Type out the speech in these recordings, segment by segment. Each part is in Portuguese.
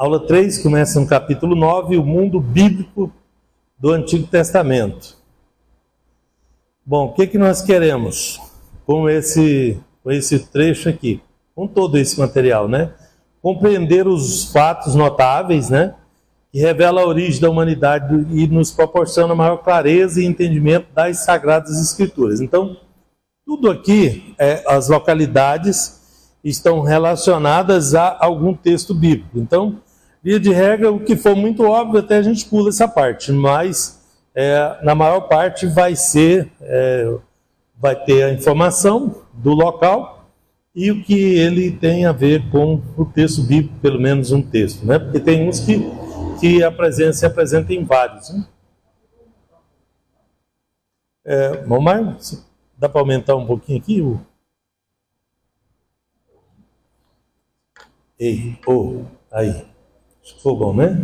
Aula 3 começa no capítulo 9, o mundo bíblico do Antigo Testamento. Bom, o que nós queremos com esse trecho aqui, com todo esse material, né? Compreender os fatos notáveis, né? Que revela a origem da humanidade e nos proporciona maior clareza e entendimento das Sagradas Escrituras. Então, tudo aqui, as localidades estão relacionadas a algum texto bíblico. Então, via de regra, o que for muito óbvio, até a gente pula essa parte, mas na maior parte vai ter a informação do local e o que ele tem a ver com o texto bíblico, pelo menos um texto, né? Porque tem uns que se apresentam em vários, né? Mas dá para aumentar um pouquinho aqui? Aí. Acho que foi bom, né?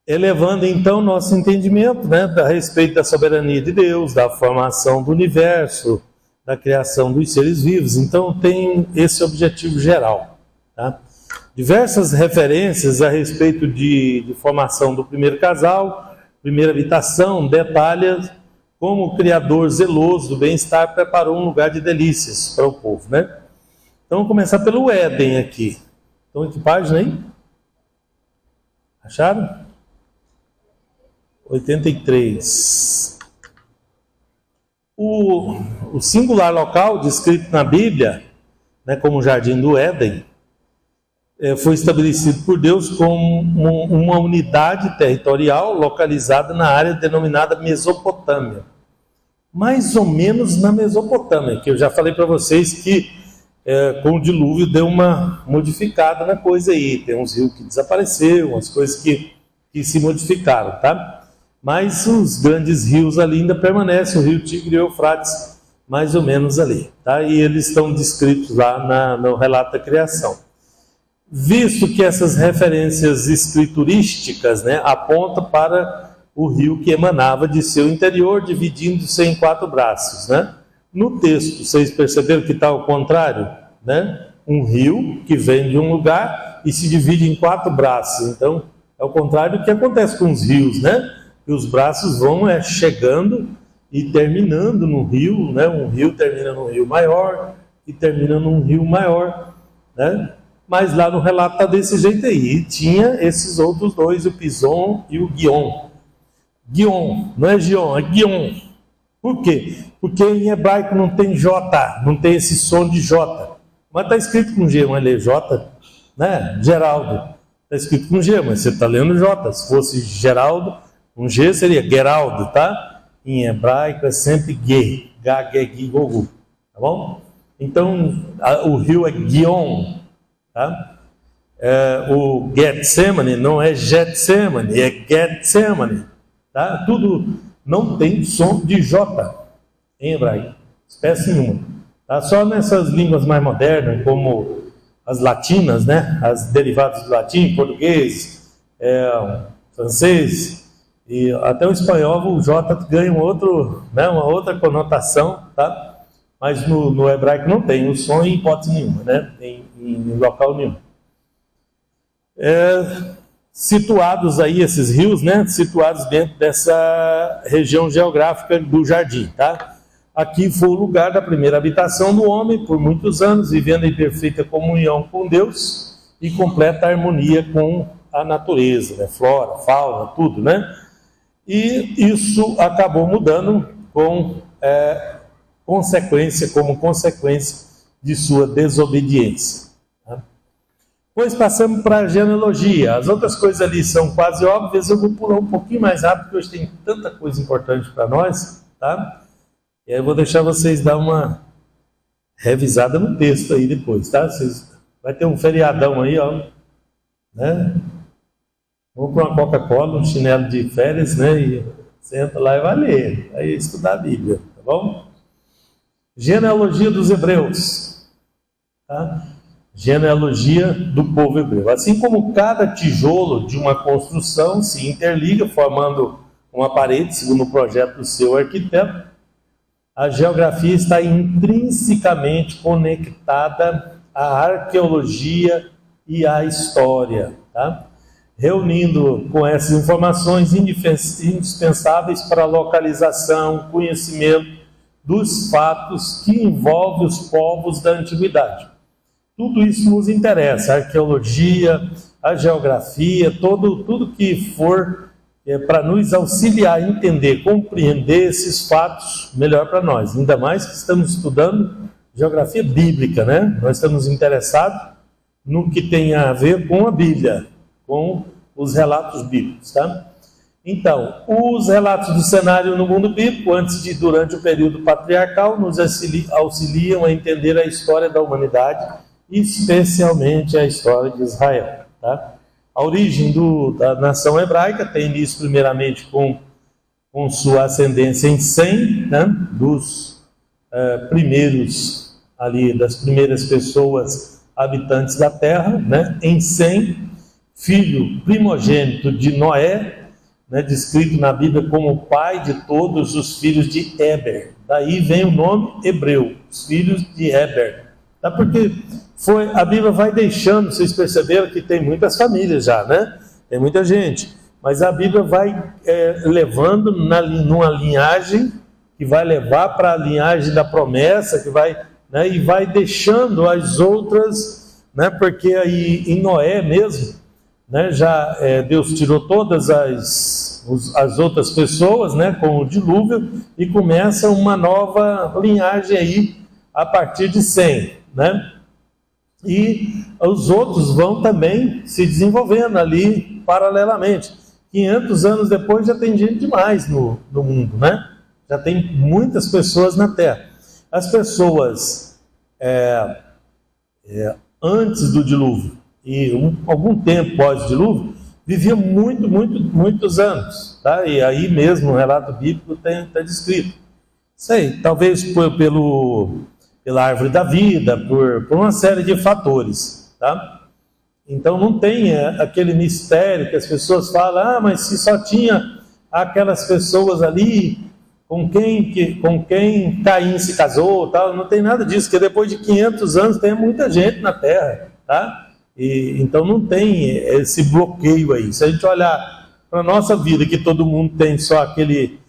Elevando então nosso entendimento, né, a respeito da soberania de Deus, da formação do universo, da criação dos seres vivos. Então tem esse objetivo geral, tá? Diversas referências a respeito de formação do primeiro casal, primeira habitação, detalham como o Criador zeloso do bem-estar preparou um lugar de delícias para o povo, né? Então vamos começar pelo Éden aqui. Então, em que página aí? Acharam? 83. O singular local descrito na Bíblia, né, como o Jardim do Éden, foi estabelecido por Deus como uma unidade territorial localizada na área denominada Mesopotâmia. Mais ou menos na Mesopotâmia, que eu já falei para vocês que com o dilúvio deu uma modificada na coisa aí. Tem uns rios que desapareceram, umas coisas que se modificaram, tá? Mas os grandes rios ali ainda permanecem, o rio Tigre e o Eufrates, mais ou menos ali, tá? E eles estão descritos lá no relato da criação. Visto que essas referências escriturísticas, né, apontam para o rio que emanava de seu interior, dividindo-se em 4 braços, né? No texto, vocês perceberam que está ao contrário, né? Um rio que vem de um lugar e se divide em 4 braços. Então, é o contrário do que acontece com os rios, né? Que os braços vão chegando e terminando no rio, né? Um rio termina num rio maior e termina num rio maior, né? Mas lá no relato está desse jeito aí. E tinha esses outros dois, o Pison e o Guion. Guion, não é Gion, é Guion. Por quê? Porque em hebraico não tem J, não tem esse som de J. Mas está escrito com G, mas lê J, né? Geraldo. Está escrito com G, mas você está lendo J. Se fosse Geraldo, com G seria Geraldo, tá? Em hebraico é sempre G, G-G-G-Gogu, tá bom? Então, o rio é Guion, tá? O Getsemane não é Getsemane, é Getsemane, tá? Tudo não tem som de J em hebraico, espécie nenhuma. Tá? Só nessas línguas mais modernas, como as latinas, né? As derivadas do latim, português, francês e até o espanhol, o J ganha uma outra conotação, tá? Mas no hebraico não tem o som em hipótese nenhuma, né? Em local nenhum. Situados aí esses rios, né? Situados dentro dessa região geográfica do jardim, tá? Aqui foi o lugar da primeira habitação do homem por muitos anos, vivendo em perfeita comunhão com Deus e completa harmonia com a natureza, né? Flora, fauna, tudo, né? E isso acabou mudando como consequência de sua desobediência. Depois passamos para a genealogia. As outras coisas ali são quase óbvias, eu vou pular um pouquinho mais rápido, porque hoje tem tanta coisa importante para nós, tá? E aí eu vou deixar vocês dar uma revisada no texto aí depois, tá? Vai ter um feriadão aí, ó, né? Vamos para uma Coca-Cola, um chinelo de férias, né? E senta lá e vai ler, vai estudar a Bíblia, tá bom? Genealogia dos hebreus, tá? Genealogia do povo hebreu. Assim como cada tijolo de uma construção se interliga, formando uma parede, segundo o projeto do seu arquiteto, a geografia está intrinsecamente conectada à arqueologia e à história. Tá? tá? Reunindo com essas informações indispensáveis para a localização, conhecimento dos fatos que envolvem os povos da antiguidade. Tudo isso nos interessa, a arqueologia, a geografia, tudo que for para nos auxiliar a entender, compreender esses fatos melhor para nós. Ainda mais que estamos estudando geografia bíblica, né? Nós estamos interessados no que tem a ver com a Bíblia, com os relatos bíblicos, tá? Então, os relatos do cenário no mundo bíblico, antes de durante o período patriarcal, nos auxiliam a entender a história da humanidade, especialmente a história de Israel, tá? A origem da nação hebraica tem início primeiramente com sua ascendência em Sem, né? Dos primeiros ali, das primeiras pessoas habitantes da terra, né? Em Sem, filho primogênito de Noé, né? Descrito na Bíblia como pai de todos os filhos de Eber. Daí vem o nome hebreu, os filhos de Eber. Tá? Porque a Bíblia vai deixando, vocês perceberam que tem muitas famílias já, né? Tem muita gente. Mas a Bíblia vai levando numa linhagem que vai levar para a linhagem da promessa, que vai, né? E vai deixando as outras, né? Porque aí em Noé mesmo, né? Já Deus tirou todas as outras pessoas, né? Com o dilúvio, e começa uma nova linhagem aí a partir de Sem, né? E os outros vão também se desenvolvendo ali paralelamente. 500 anos depois já tem gente demais no mundo, né? Já tem muitas pessoas na Terra. As pessoas antes do dilúvio e algum tempo pós-dilúvio viviam muitos anos, tá? E aí mesmo o relato bíblico está descrito. Sei, talvez pela árvore da vida, por uma série de fatores, tá? Então não tem aquele mistério que as pessoas falam, mas se só tinha aquelas pessoas ali com quem Caim se casou, tal, não tem nada disso, porque depois de 500 anos tem muita gente na Terra, tá? Então não tem esse bloqueio aí. Se a gente olhar para a nossa vida, que todo mundo tem só aquele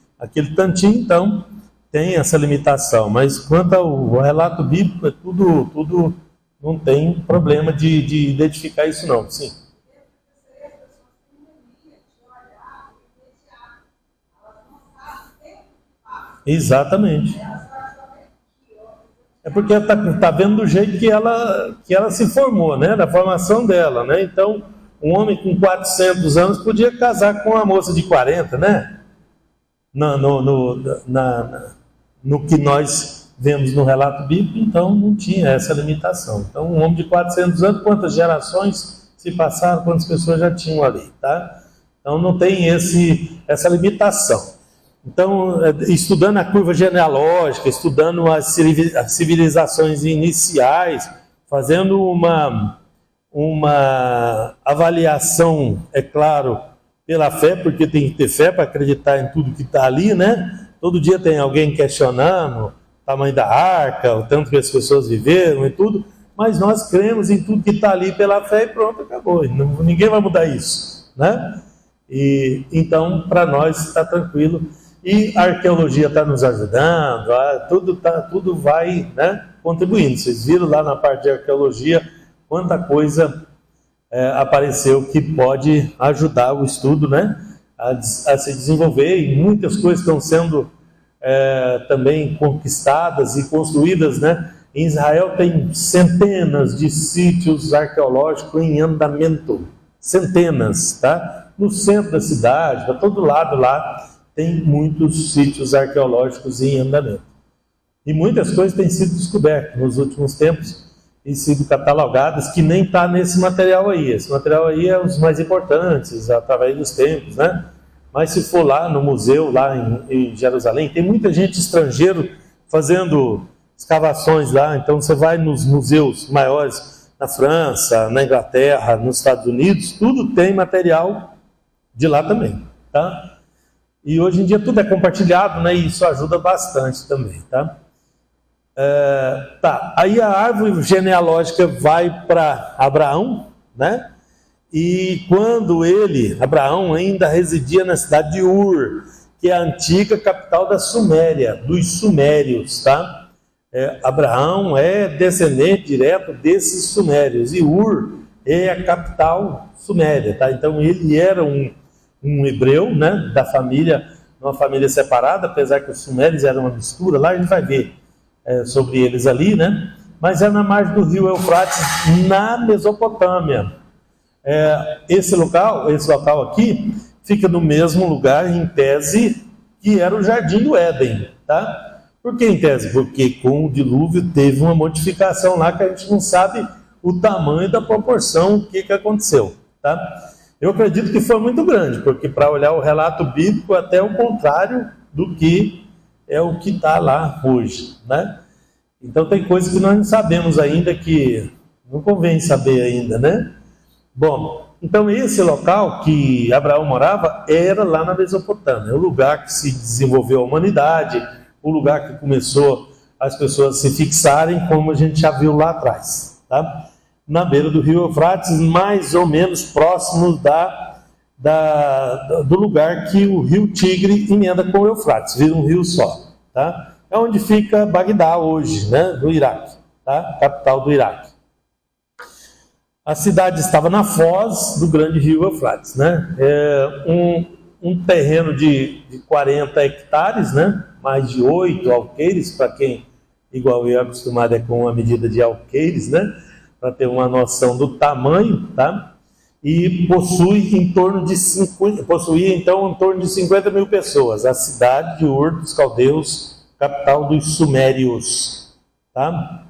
tantinho, então tem essa limitação, mas quanto ao relato bíblico, é tudo não tem problema de identificar isso não, sim. Exatamente. É porque tá vendo do jeito que ela se formou, né, da formação dela, né? Então, um homem com 400 anos podia casar com uma moça de 40, né? No que nós vemos no relato bíblico, então não tinha essa limitação. Então, um homem de 400 anos, quantas gerações se passaram, quantas pessoas já tinham ali, tá? Então, não tem essa limitação. Então, estudando a curva genealógica, estudando as civilizações iniciais, fazendo uma avaliação, é claro, pela fé, porque tem que ter fé para acreditar em tudo que está ali, né? Todo dia tem alguém questionando o tamanho da arca, o tanto que as pessoas viveram e tudo, mas nós cremos em tudo que está ali pela fé e pronto, acabou. Ninguém vai mudar isso, né? E então, para nós está tranquilo. E a arqueologia está nos ajudando, tudo vai, né, contribuindo. Vocês viram lá na parte de arqueologia quanta coisa apareceu que pode ajudar o estudo, né, a se desenvolver, e muitas coisas estão sendo também conquistadas e construídas, né? Em Israel tem centenas de sítios arqueológicos em andamento, centenas, tá? No centro da cidade, para todo lado lá, tem muitos sítios arqueológicos em andamento. E muitas coisas têm sido descobertas nos últimos tempos e sido catalogadas, que nem está nesse material aí. Esse material aí é os mais importantes, através dos tempos, né? Mas se for lá no museu, lá em Jerusalém, tem muita gente estrangeira fazendo escavações lá. Então você vai nos museus maiores na França, na Inglaterra, nos Estados Unidos, tudo tem material de lá também, tá? E hoje em dia tudo é compartilhado, né? E isso ajuda bastante também, tá? Aí a árvore genealógica vai para Abraão, né? E quando Abraão ainda residia na cidade de Ur, que é a antiga capital da Suméria, dos Sumérios, tá? Abraão é descendente direto desses Sumérios, e Ur é a capital suméria, tá? Então ele era um hebreu, né, da família, uma família separada, apesar que os Sumérios eram uma mistura, lá a gente vai ver sobre eles ali, né? Mas é na margem do rio Eufrates, na Mesopotâmia. Esse local aqui fica no mesmo lugar, em tese, que era o Jardim do Éden, tá? Por que em tese? Porque com o dilúvio teve uma modificação lá que a gente não sabe o tamanho da proporção, o que aconteceu, tá? Eu acredito que foi muito grande, porque para olhar o relato bíblico, até o contrário do que é o que está lá hoje, né? Então tem coisas que nós não sabemos ainda, que não convém saber ainda, né? Bom, então esse local que Abraão morava era lá na Mesopotâmia, o lugar que se desenvolveu a humanidade, o lugar que começou as pessoas a se fixarem, como a gente já viu lá atrás, tá? Na beira do rio Eufrates, mais ou menos próximo do lugar que o rio Tigre emenda com o Eufrates, vira um rio só, tá? É onde fica Bagdá hoje, né, no Iraque, tá? Capital do Iraque. A cidade estava na foz do grande rio Eufrates, né? Um terreno de 40 hectares, né? Mais de 8 alqueires, para quem, igual eu, é acostumado com a medida de alqueires, né? Para ter uma noção do tamanho, tá? E possuía em torno de 50 mil pessoas, a cidade de Ur dos Caldeus, capital dos Sumérios, tá?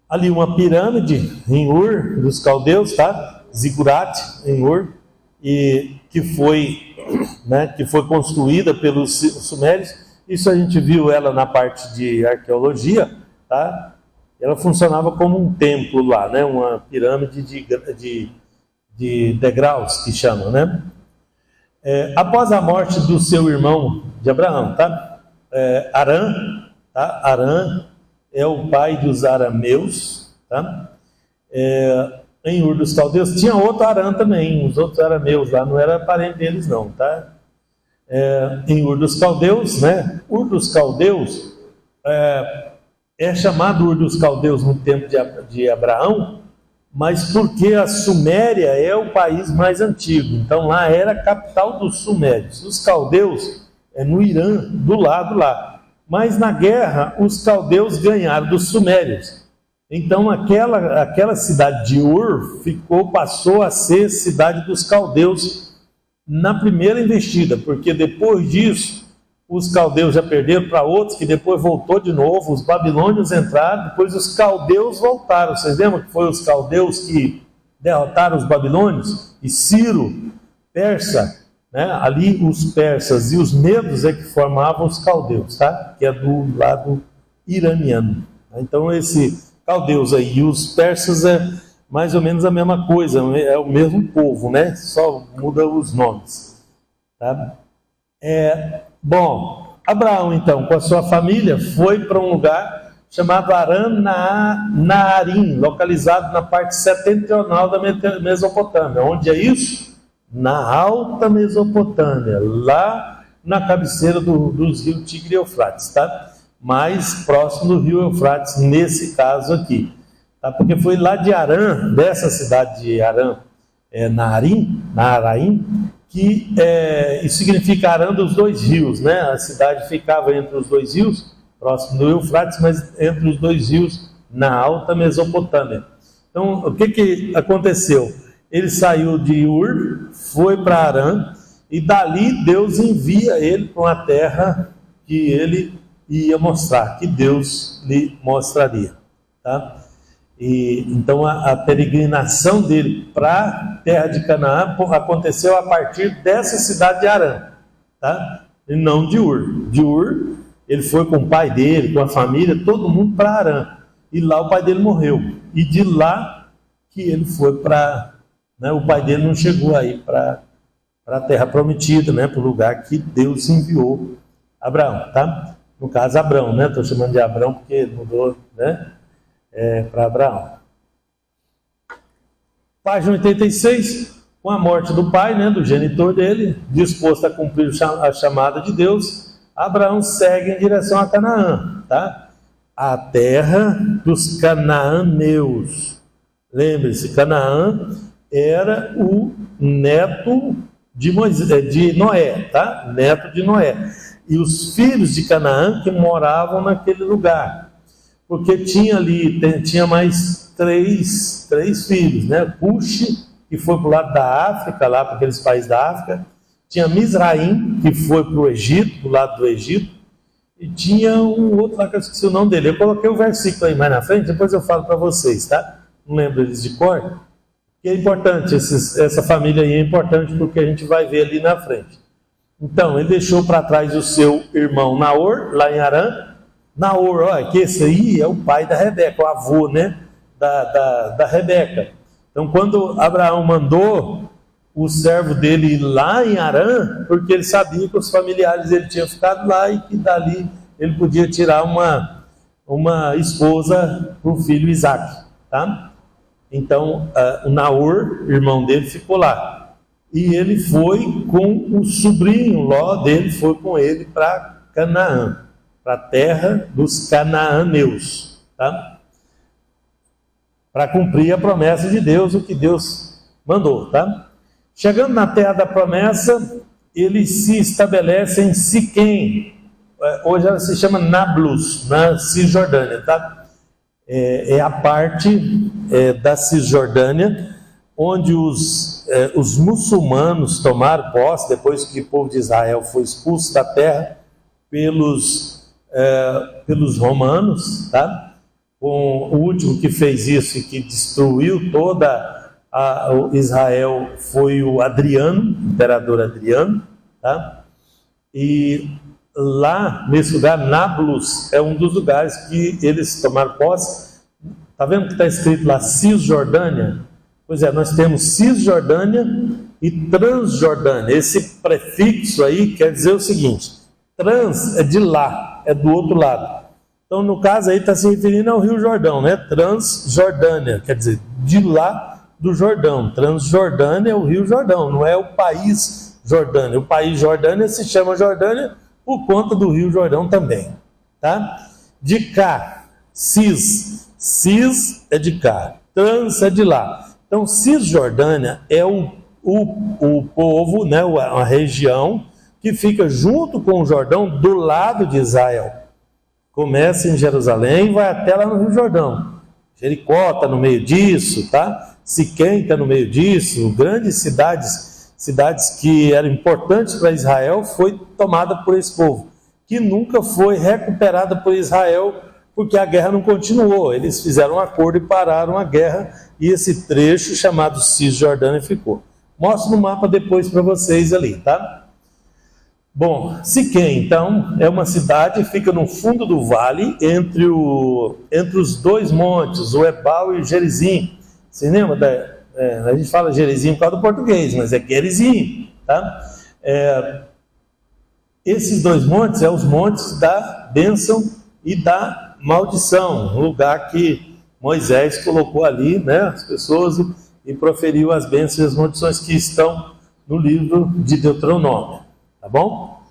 Ali uma pirâmide em Ur dos Caldeus, tá? Zigurat em Ur, e que foi construída pelos Sumérios. Isso a gente viu ela na parte de arqueologia, tá? Ela funcionava como um templo lá, né? Uma pirâmide de degraus, que chamam, né? Após a morte do seu irmão de Abraão, tá? Arã, tá? Arã é o pai dos arameus, tá? Em Ur dos Caldeus tinha outro Arã também, os outros arameus lá, não era parente deles não, tá? Em Ur dos Caldeus, né? Ur dos Caldeus é chamado Ur dos Caldeus no tempo de Abraão, mas porque a Suméria é o país mais antigo, então lá era a capital dos Sumérios. Os caldeus é no Irã, do lado lá. Mas na guerra, os caldeus ganharam dos Sumérios. Então aquela cidade de Ur passou a ser cidade dos caldeus na primeira investida, porque depois disso, os caldeus já perderam para outros, que depois voltou de novo, os babilônios entraram, depois os caldeus voltaram. Vocês lembram que foi os caldeus que derrotaram os babilônios? E Ciro, persa, né? Ali os persas e os medos é que formavam os caldeus, tá? Que é do lado iraniano. Então esse caldeus aí e os persas é mais ou menos a mesma coisa, é o mesmo povo, né? Só muda os nomes, tá? Bom, Abraão então com a sua família foi para um lugar chamado Aran-Naarim, localizado na parte setentrional da Mesopotâmia. Onde é isso? Na Alta Mesopotâmia, lá na cabeceira dos rios Tigre e Eufrates, tá? Mais próximo do rio Eufrates, nesse caso aqui, tá? Porque foi lá de Arã, dessa cidade de Arã, Naaraim, que isso significa Arã dos dois rios, né? A cidade ficava entre os dois rios, próximo do Eufrates, mas entre os dois rios, na Alta Mesopotâmia. Então, o que aconteceu? Ele saiu de Ur, foi para Arã, e dali Deus envia ele para uma terra que ele ia mostrar, que Deus lhe mostraria, tá? E então a peregrinação dele para a terra de Canaã aconteceu a partir dessa cidade de Arã, tá? E não de Ur. De Ur, ele foi com o pai dele, com a família, todo mundo para Arã. E lá o pai dele morreu. E de lá que ele foi para... Né, o pai dele não chegou aí para a terra prometida, né, para o lugar que Deus enviou Abraão, tá? No caso, Abrão, né? Estou chamando de Abrão porque mudou, né? Para Abraão. Página 86, com a morte do pai, né, do genitor dele, disposto a cumprir a chamada de Deus, Abraão segue em direção a Canaã, tá? A terra dos cananeus. Lembre-se, Canaã era o neto de Noé, tá? Neto de Noé. E os filhos de Canaã que moravam naquele lugar. Porque tinha mais três filhos, né? Cuxi, que foi para o lado da África, lá para aqueles países da África. Tinha Mizraim, que foi para o Egito, do lado do Egito. E tinha um outro lá que eu esqueci o nome dele. Eu coloquei o versículo aí mais na frente, depois eu falo para vocês, tá? Não lembro eles de cor. Que é importante, essa família aí é importante porque a gente vai ver ali na frente. Então, ele deixou para trás o seu irmão Naor, lá em Harã. Naor, olha, que esse aí é o pai da Rebeca, o avô, né, da Rebeca. Então, quando Abraão mandou o servo dele ir lá em Harã, porque ele sabia que os familiares dele tinham ficado lá e que dali ele podia tirar uma esposa para o filho Isaac, tá? Então, o Naor, irmão dele, ficou lá. E ele foi com o sobrinho, Ló dele, foi com ele para Canaã, para a terra dos cananeus, tá? Para cumprir a promessa de Deus, o que Deus mandou, tá? Chegando na terra da promessa, ele se estabelece em Siquém. Hoje ela se chama Nablus, na Cisjordânia, tá? É a parte da Cisjordânia onde os muçulmanos tomaram posse depois que o povo de Israel foi expulso da terra pelos romanos, tá? O último que fez isso e que destruiu toda Israel foi o Adriano, o imperador Adriano, tá? E lá nesse lugar, Nablus, é um dos lugares que eles tomaram posse. Tá vendo que está escrito lá Cisjordânia? Pois é, nós temos Cisjordânia e Transjordânia. Esse prefixo aí quer dizer o seguinte: trans é de lá, é do outro lado. Então, no caso aí está se referindo ao Rio Jordão, né? Transjordânia, quer dizer, de lá do Jordão. Transjordânia é o Rio Jordão, não é o país Jordânia. O país Jordânia se chama Jordânia por conta do Rio Jordão também, tá? De cá, cis é de cá, trans é de lá. Então, Cisjordânia é o povo, né, a região que fica junto com o Jordão do lado de Israel. Começa em Jerusalém e vai até lá no Rio Jordão. Jericó está no meio disso, tá? Siquém está no meio disso. Grandes cidades que eram importantes para Israel, foi tomada por esse povo, que nunca foi recuperada por Israel, porque a guerra não continuou. Eles fizeram um acordo e pararam a guerra, e esse trecho chamado Cisjordânia ficou. Mostro no mapa depois para vocês ali, tá? Bom, Siquém, então, é uma cidade, fica no fundo do vale, entre os dois montes, o Ebal e o Gerizim. Você lembra a gente fala Gerizim por causa do português, mas é Gerizim, tá? Esses dois montes são os montes da bênção e da maldição, um lugar que Moisés colocou ali, né, as pessoas, e proferiu as bênçãos e as maldições que estão no livro de Deuteronômio, tá bom?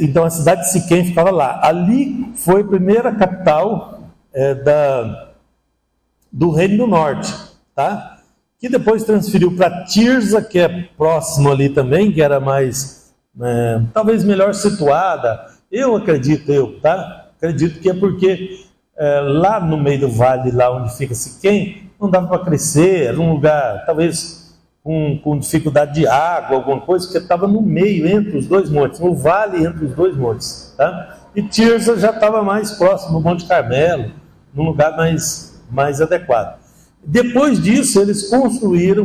Então a cidade de Siquém ficava lá. Ali foi a primeira capital do Reino do Norte, tá? Que depois transferiu para Tirza, que é próximo ali também, que era mais, talvez melhor situada. Eu acredito, tá? Acredito que é porque lá no meio do vale, lá onde fica Siquém, não dava para crescer, era um lugar, talvez, com dificuldade de água, alguma coisa, porque estava no meio, entre os dois montes, no vale entre os dois montes, tá? E Tirza já estava mais próximo do Monte Carmelo, num lugar mais adequado. Depois disso, eles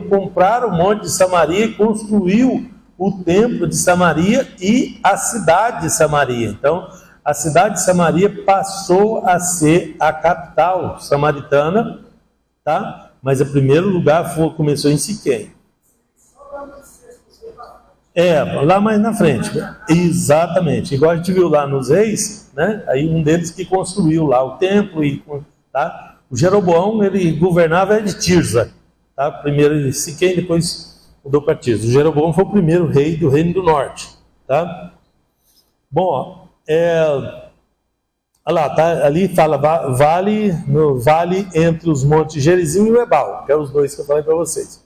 compraram o Monte de Samaria e construiu o Templo de Samaria e a cidade de Samaria. Então, a cidade de Samaria passou a ser a capital samaritana, tá? Mas o primeiro lugar começou em Siquém. Lá mais na frente. Exatamente. Igual a gente viu lá nos Reis, né? Aí um deles que construiu lá o templo, tá? O Jeroboão, ele governava de Tirza, tá? Primeiro Siquém, depois mudou para Tirza. O Jeroboão foi o primeiro rei do Reino do Norte, tá? Bom, olha lá, tá? Ali fala no vale entre os montes Gerizim e o Ebal, que é os dois que eu falei para vocês.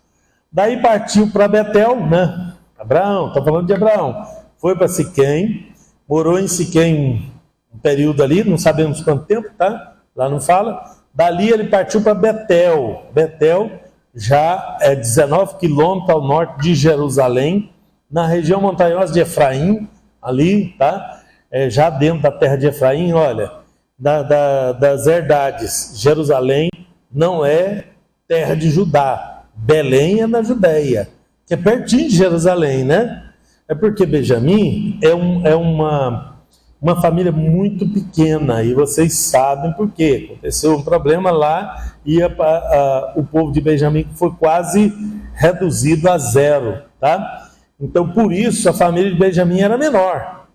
Daí partiu para Betel, né? Abraão, tá falando de Abraão. Foi para Siquém, morou em Siquém um período ali, não sabemos quanto tempo, tá? Lá não fala. Dali ele partiu para Betel. Betel já é 19 quilômetros ao norte de Jerusalém, na região montanhosa de Efraim, ali, tá? Já dentro da terra de Efraim, olha, das herdades. Jerusalém não é terra de Judá. Belém é na Judéia, que é pertinho de Jerusalém, né? É porque Benjamim é uma família muito pequena, e vocês sabem por quê. Aconteceu um problema lá e o povo de Benjamim foi quase reduzido a zero, tá? Então, por isso, a família de Benjamim era menor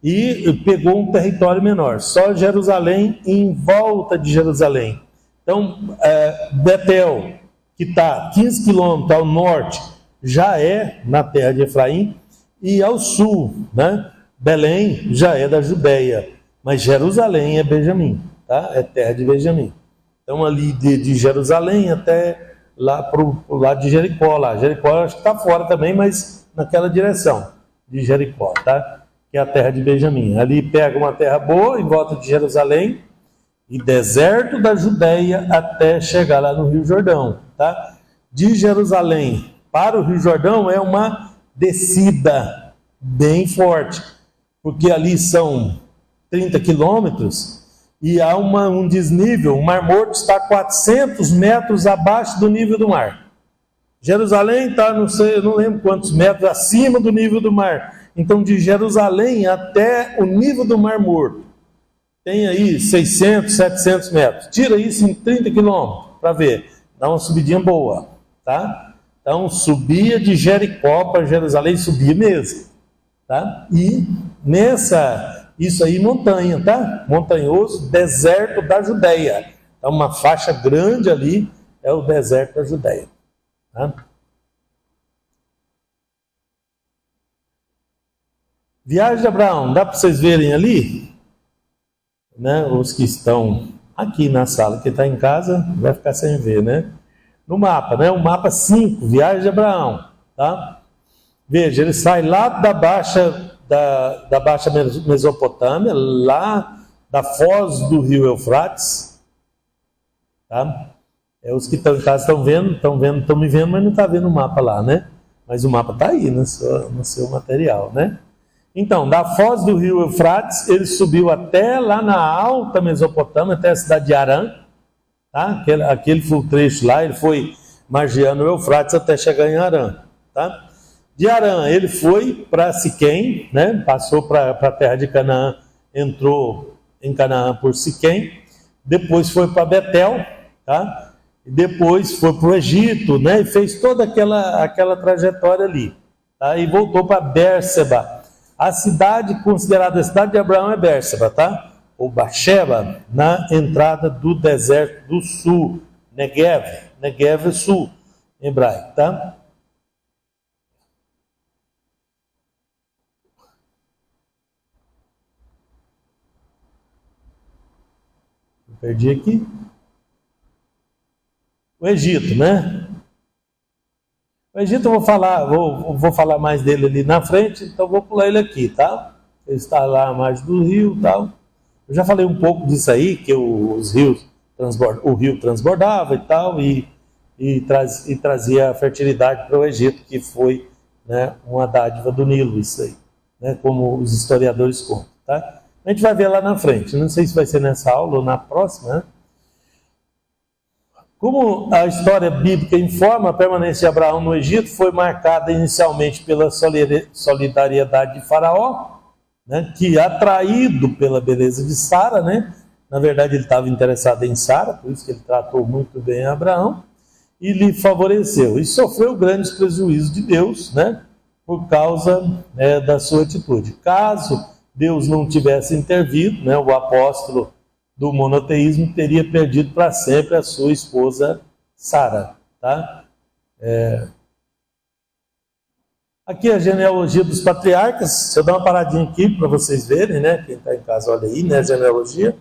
e pegou um território menor, só Jerusalém e em volta de Jerusalém. Então, Betel, que está 15 quilômetros ao norte, já é na terra de Efraim, e ao sul, né? Belém já é da Judéia, mas Jerusalém é Benjamim, tá? É terra de Benjamim. Então, ali de Jerusalém até lá para o lado de Jericó, lá. Jericó acho que está fora também, mas naquela direção de Jericó, tá? Que é a terra de Benjamim. Ali pega uma terra boa em volta de Jerusalém e deserto da Judéia até chegar lá no Rio Jordão, tá? De Jerusalém para o Rio Jordão é uma descida bem forte, porque ali são 30 quilômetros e há um desnível. O Mar Morto está 400 metros abaixo do nível do mar. Jerusalém está, não sei, eu não lembro quantos metros acima do nível do mar. Então, de Jerusalém até o nível do Mar Morto, tem aí 600, 700 metros. Tira isso em 30 quilômetros para ver. Dá uma subidinha boa, tá? Então, subia de Jericó para Jerusalém, subia mesmo, tá? E isso aí montanha, tá? Montanhoso, deserto da Judéia. Então, uma faixa grande ali é o deserto da Judéia, tá? Viagem de Abraão, dá para vocês verem ali? Né? Os que estão aqui na sala, quem está em casa vai ficar sem ver, né? No mapa, né? O mapa 5, Viagem de Abraão, tá? Veja, ele sai lá da Baixa Mesopotâmia, lá da foz do rio Eufrates, tá? Os que estão em casa estão me vendo, mas não está vendo o mapa lá, né? Mas o mapa está aí no seu material, né? Então, da foz do rio Eufrates, ele subiu até lá na alta Mesopotâmia, até a cidade de Harã, tá? Aquele foi o trecho lá, ele foi margeando o Eufrates até chegar em Harã, tá? De Harã, ele foi para Siquém, né? Passou para a terra de Canaã, entrou em Canaã por Siquém, depois foi para Betel, tá? E depois foi para o Egito, né? E fez toda aquela trajetória ali, tá? E voltou para Bérseba. A cidade considerada a cidade de Abraão é Bérseba, tá? Ou Baxeba, na entrada do deserto do sul, Negev é sul, em hebraico, tá? Perdi aqui. O Egito, né? O Egito eu vou falar mais dele ali na frente, então vou pular ele aqui, tá? Ele está lá à margem do rio e tal. Eu já falei um pouco disso aí, que o rio transbordava e tal, e trazia fertilidade para o Egito, que foi, né, uma dádiva do Nilo, isso aí, né, como os historiadores contam, tá? A gente vai ver lá na frente, não sei se vai ser nessa aula ou na próxima, né? Como a história bíblica informa, a permanência de Abraão no Egito foi marcada inicialmente pela solidariedade de Faraó, né, que, atraído pela beleza de Sara, né, na verdade ele estava interessado em Sara, por isso que ele tratou muito bem Abraão, e lhe favoreceu, e sofreu grandes prejuízos de Deus, né, por causa, da sua atitude. Caso Deus não tivesse intervido, né, o apóstolo do monoteísmo teria perdido para sempre a sua esposa Sara, tá? Aqui é a genealogia dos patriarcas. Deixa eu dar uma paradinha aqui para vocês verem, né? Quem está em casa, olha aí, né? A genealogia.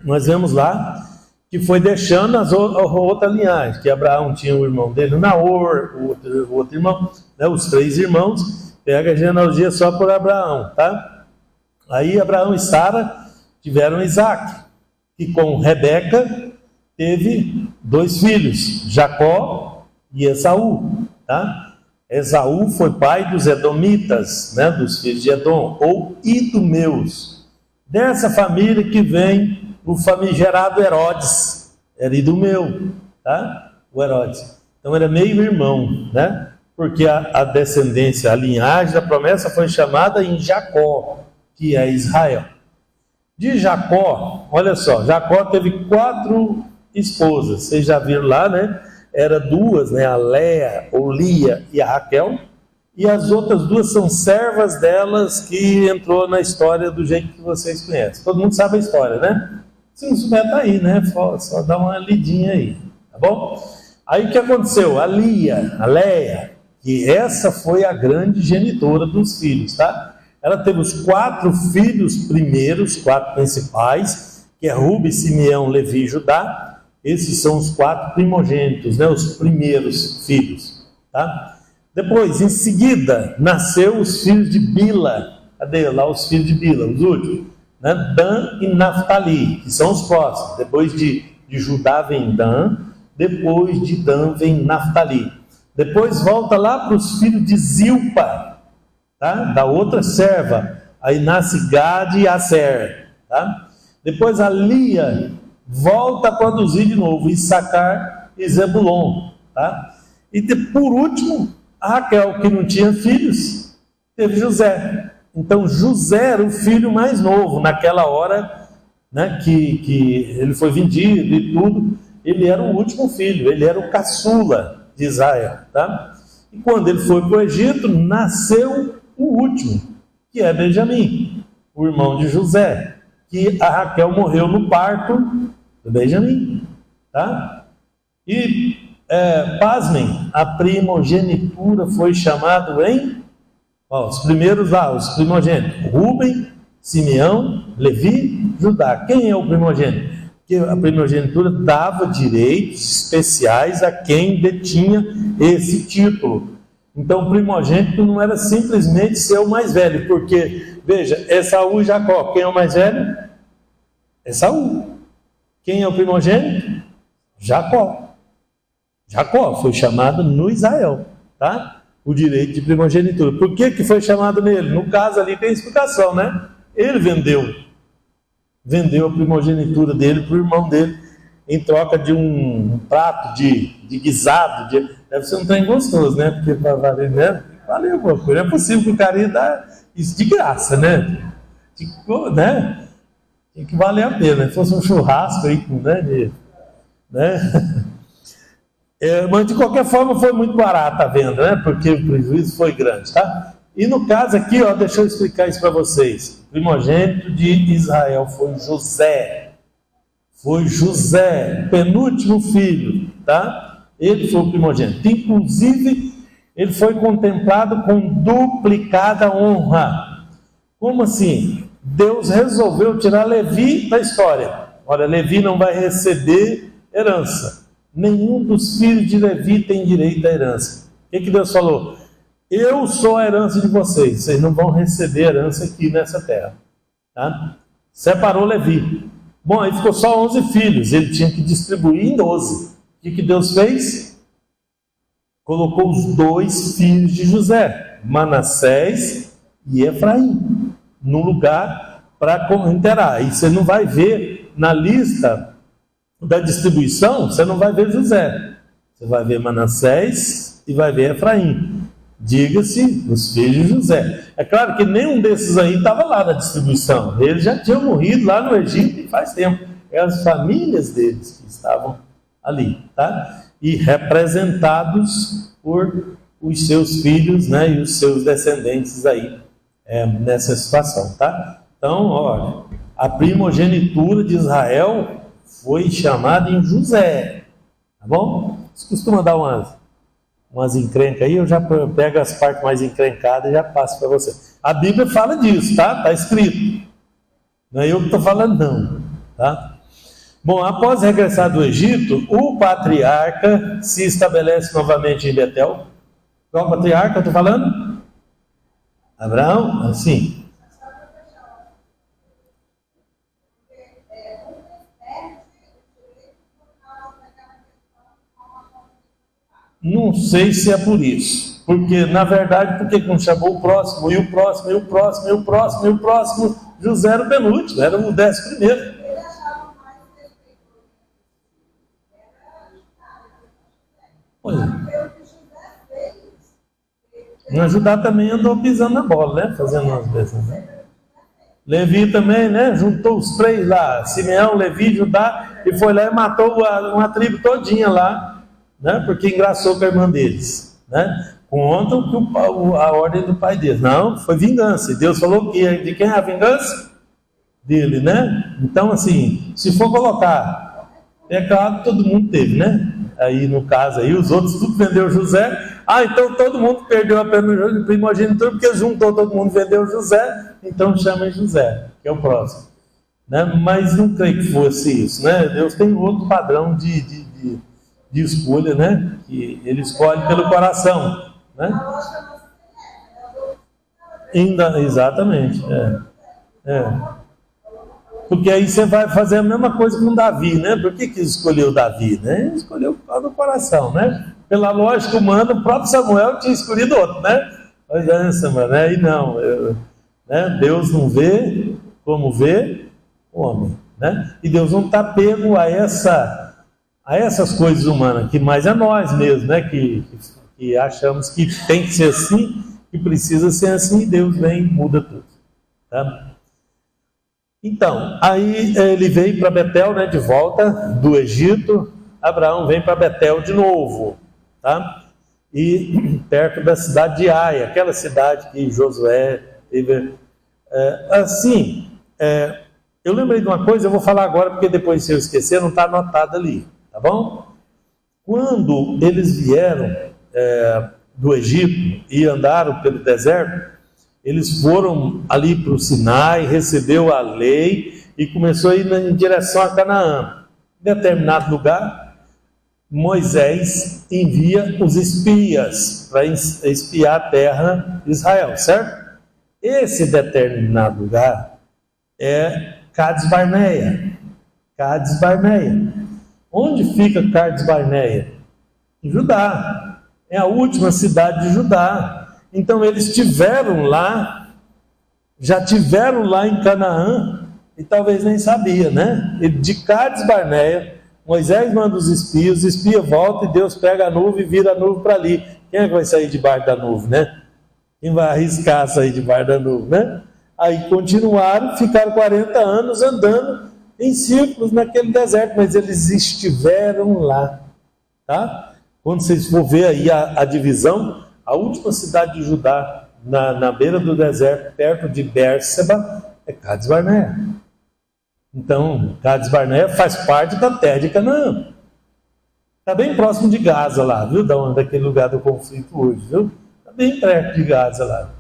Nós vemos lá que foi deixando a outra linhagem, que Abraão tinha o irmão dele, Naor, o outro irmão, né? Os 3 irmãos. Pega a genealogia só por Abraão, tá? Aí Abraão e Sara tiveram Isaac, que com Rebeca teve 2 filhos, Jacó e Esaú, tá? Esaú foi pai dos edomitas, né? Dos filhos de Edom, ou idumeus. Dessa família que vem o famigerado Herodes, era idumeu, tá? O Herodes. Então era meio irmão, né? Porque a descendência, a linhagem da promessa foi chamada em Jacó, que é Israel. De Jacó, olha só, Jacó teve 4 esposas, vocês já viram lá, né? Era 2, né? A Léa, ou Lia e a Raquel, e as outras 2 são servas delas, que entrou na história do jeito que vocês conhecem. Todo mundo sabe a história, né? Se não souber, tá aí, né? Só dá uma lidinha aí, tá bom? Aí o que aconteceu? A Lia, a Léa, que essa foi a grande genitora dos filhos, tá? Ela teve os 4 filhos primeiros, 4 principais, que é Ruben, Simeão, Levi e Judá. Esses são os 4 primogênitos, né? Os primeiros filhos, tá? Depois, em seguida, nasceu os filhos de Bila. Cadê lá os filhos de Bila, os últimos? Né? Dan e Naftali, que são os próximos. Depois de Judá vem Dan, depois de Dan vem Naftali. Depois volta lá para os filhos de Zilpa, tá? Da outra serva. Aí nasce Gade e Aser, tá? Depois a Lia volta a produzir de novo Issacar e Zebulon, tá? E por último, a Raquel, que não tinha filhos, teve José. Então José era o filho mais novo naquela hora, né, que ele foi vendido e tudo. Ele era o último filho, ele era o caçula de Israel, tá? E quando ele foi para o Egito, nasceu o último, que é Benjamim, o irmão de José, que a Raquel morreu no parto do Benjamim, tá? E pasmem, a primogenitura foi chamada em os primeiros lá, os primogênitos: Ruben, Simeão, Levi, Judá. Quem é o primogênito? Porque a primogenitura dava direitos especiais a quem detinha esse título. Então o primogênito não era simplesmente ser o mais velho, porque, veja, Esaú e Jacó, quem é o mais velho? Esaú. Quem é o primogênito? Jacó. Jacó foi chamado no Israel, tá? O direito de primogenitura. Por que foi chamado nele? No caso ali tem explicação, né? Ele vendeu a primogenitura dele para o irmão dele, em troca de um prato de guisado. Deve ser um trem gostoso, né? Porque para valer, né? Valeu alguma coisa. Não é possível que o cara ia dar isso de graça, né? Tem que valer a pena. Se fosse um churrasco aí, né? Mas de qualquer forma foi muito barata a venda, né? Porque o prejuízo foi grande, tá? E no caso aqui, ó, deixa eu explicar isso para vocês. O primogênito de Israel foi José. Foi José, penúltimo filho, tá? Ele foi o primogênito. Inclusive, ele foi contemplado com duplicada honra. Como assim? Deus resolveu tirar Levi da história. Olha, Levi não vai receber herança. Nenhum dos filhos de Levi tem direito à herança. O que Deus falou? Eu sou a herança de vocês. Vocês não vão receber herança aqui nessa terra. Tá? Separou Levi. Bom, aí ficou só 11 filhos. Ele tinha que distribuir em 12. O que Deus fez? Colocou os 2 filhos de José, Manassés e Efraim, no lugar para inteirar. E você não vai ver na lista da distribuição, você não vai ver José. Você vai ver Manassés e vai ver Efraim. Diga-se, os filhos de José. É claro que nenhum desses aí estava lá na distribuição. Eles já tinham morrido lá no Egito e faz tempo. É as famílias deles que estavam ali, tá? E representados por os seus filhos, né? E os seus descendentes aí nessa situação, tá? Então, olha, a primogenitura de Israel foi chamado em José, tá bom? Você costuma dar umas encrencas aí, eu já pego as partes mais encrencadas e já passo para você. A Bíblia fala disso, tá? Está escrito. Não é eu que estou falando, não, tá? Bom, após regressar do Egito, o patriarca se estabelece novamente em Betel. Qual patriarca eu estou falando? Abraão? Assim. Não sei se é por isso. Porque, na verdade, por que não chamou o próximo, e o próximo, e o próximo, e o próximo, e o próximo? José era o penúltimo, era o 11º. No Judá também andou pisando na bola, né? Fazendo umas vezes, né? Levi também, né? Juntou os 3 lá, Simeão, Levi, Judá, e foi lá e matou uma tribo todinha lá, né? Porque engraçou com a irmã deles, né? Contam que a ordem do pai deles. Não, foi vingança. E Deus falou que de quem é a vingança? Dele, né? Então, assim, se for colocar pecado, todo mundo teve, né? Aí, no caso, aí, os outros tudo vendeu José. Então todo mundo perdeu a primogenitura, porque juntou todo mundo, vendeu José, então chama José, que é o próximo, né? Mas não creio que fosse isso, né? Deus tem outro padrão de escolha, né? Que ele escolhe pelo coração, né? Exatamente, porque aí você vai fazer a mesma coisa com Davi, né? Por que escolheu Davi, né? Ele escolheu por causa do coração, né? Pela lógica humana, o próprio Samuel tinha escolhido outro, né? Mas né? E não, né? Deus não vê como vê o homem, né? E Deus não está pego a essas coisas humanas, que mais é nós mesmos, né? Que achamos que tem que ser assim, que precisa ser assim, e Deus vem e muda tudo, tá? Então, aí ele veio para Betel, né, de volta do Egito. Abraão vem para Betel de novo, tá? E perto da cidade de Ai, aquela cidade que Josué teve. Eu lembrei de uma coisa, eu vou falar agora, porque depois, se eu esquecer, não está anotado ali, tá bom? Quando eles vieram do Egito e andaram pelo deserto, eles foram ali para o Sinai, recebeu a lei e começou a ir em direção a Canaã. Em determinado lugar, Moisés envia os espias para espiar a terra de Israel, certo? Esse determinado lugar é Cades Barneia. Cades Barneia. Onde fica Cades Barneia? Em Judá. É a última cidade de Judá. Então eles estiveram lá, já tiveram lá em Canaã, e talvez nem sabia, né? De Cades Barneia, Moisés manda os espias voltam e Deus pega a nuvem e vira a nuvem para ali. Quem é que vai sair debaixo da nuvem, né? Quem vai arriscar sair debaixo da nuvem, né? Aí continuaram, ficaram 40 anos andando em círculos naquele deserto, mas eles estiveram lá, tá? Quando vocês for ver aí a divisão, a última cidade de Judá, na beira do deserto, perto de Bérseba, é Cades Barneia. Então, Cades Barneia faz parte da terra de Canaã. Está bem próximo de Gaza lá, viu? Daquele lugar do conflito hoje, viu? Está bem perto de Gaza lá,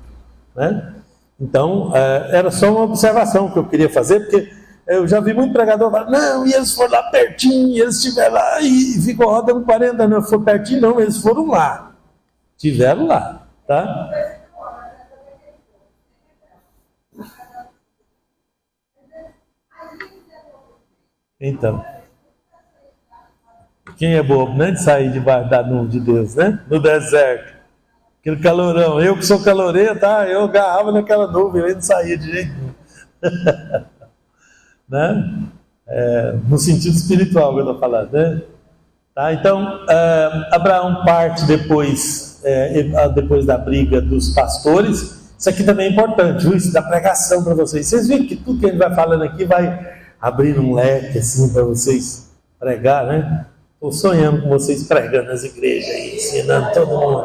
né? Então, era só uma observação que eu queria fazer, porque eu já vi muito pregador falar, não, e eles foram lá pertinho, e eles estiveram lá e ficou rodando 40 anos. Foi pertinho, não, eles foram lá. Estiveram lá, tá? Então, quem é bobo, né? De sair debaixo da nuvem de Deus, né? No deserto. Aquele calorão. Eu que sou calorento, tá? Eu agarrava naquela nuvem, eu não saía de jeito nenhum. Né? No sentido espiritual que eu estou falando, né? Tá? Então, Abraão parte depois da briga dos pastores. Isso aqui também é importante, viu? Isso dá pregação para vocês. Vocês viram que tudo que ele vai falando aqui vai abrir um leque assim para vocês pregar, né? Estou sonhando com vocês pregando nas igrejas aí, ensinando todo mundo.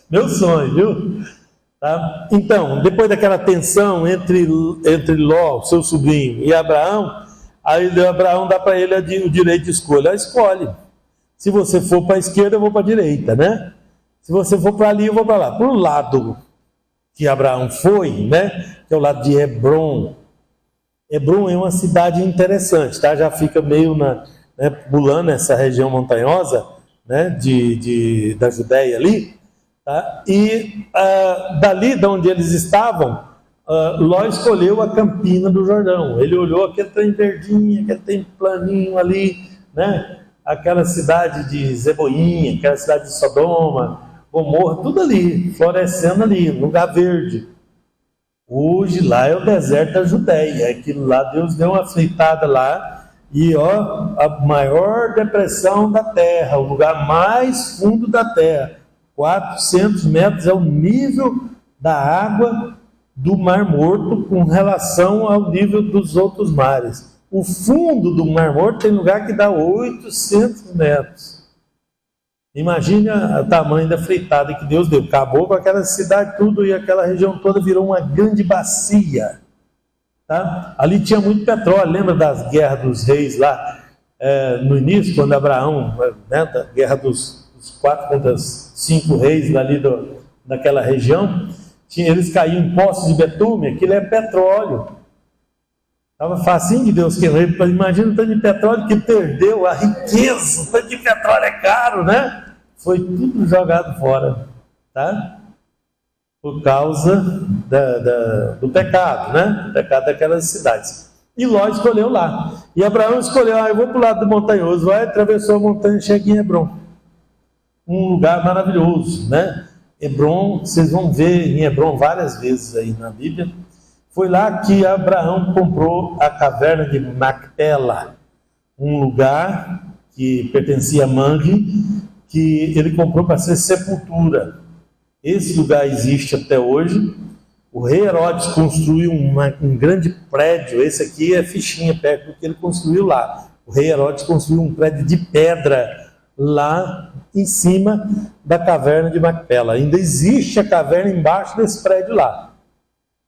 Meu sonho, viu? Tá? Então, depois daquela tensão entre Ló, seu sobrinho, e Abraão, Aí Abraão dá para ele o direito de escolha. Escolhe. Se você for para a esquerda, eu vou para a direita, né? Se você for para ali, eu vou para lá. Para o lado que Abraão foi, né? Que é o lado de Hebrom. Hebrom é uma cidade interessante, tá? Já fica meio pulando essa região montanhosa, né? Da Judéia ali, tá? E dali de onde eles estavam, Ló escolheu a campina do Jordão. Ele olhou aquele trem verdinho, aquele trem planinho ali, né? Aquela cidade de Zeboim, aquela cidade de Sodoma, Gomorra, tudo ali, florescendo ali, lugar verde. Hoje lá é o deserto da Judéia. Aquilo lá, Deus deu uma fritada lá. E a maior depressão da terra, o lugar mais fundo da terra, 400 metros é o nível da água do Mar Morto com relação ao nível dos outros mares. O fundo do Mar Morto tem lugar que dá 800 metros. Imagine o tamanho da fritada que Deus deu. Acabou com aquela cidade tudo e aquela região toda virou uma grande bacia. Tá? Ali tinha muito petróleo. Lembra das guerras dos reis lá no início, quando Abraão, né, da guerra dos 4 contra 5 reis ali daquela região, eles caíam em poços de betume. Aquilo é petróleo. Estava facinho de Deus querer. Imagina o tanto de petróleo que perdeu a riqueza. O tanto de petróleo é caro, né? Foi tudo jogado fora, tá? Por causa do pecado, né? O pecado daquelas cidades. E Ló escolheu lá. E Abraão escolheu, eu vou para o lado do montanhoso. Vai, atravessou a montanha e chega em Hebrom. Um lugar maravilhoso, né? Hebrom, vocês vão ver em Hebrom várias vezes aí na Bíblia. Foi lá que Abraão comprou a caverna de Macpela, um lugar que pertencia a Mamre, que ele comprou para ser sepultura. Esse lugar existe até hoje. O rei Herodes construiu um grande prédio. Esse aqui é fichinha perto do que ele construiu lá. O rei Herodes construiu um prédio de pedra lá em cima da caverna de Macpela. Ainda existe a caverna embaixo desse prédio lá.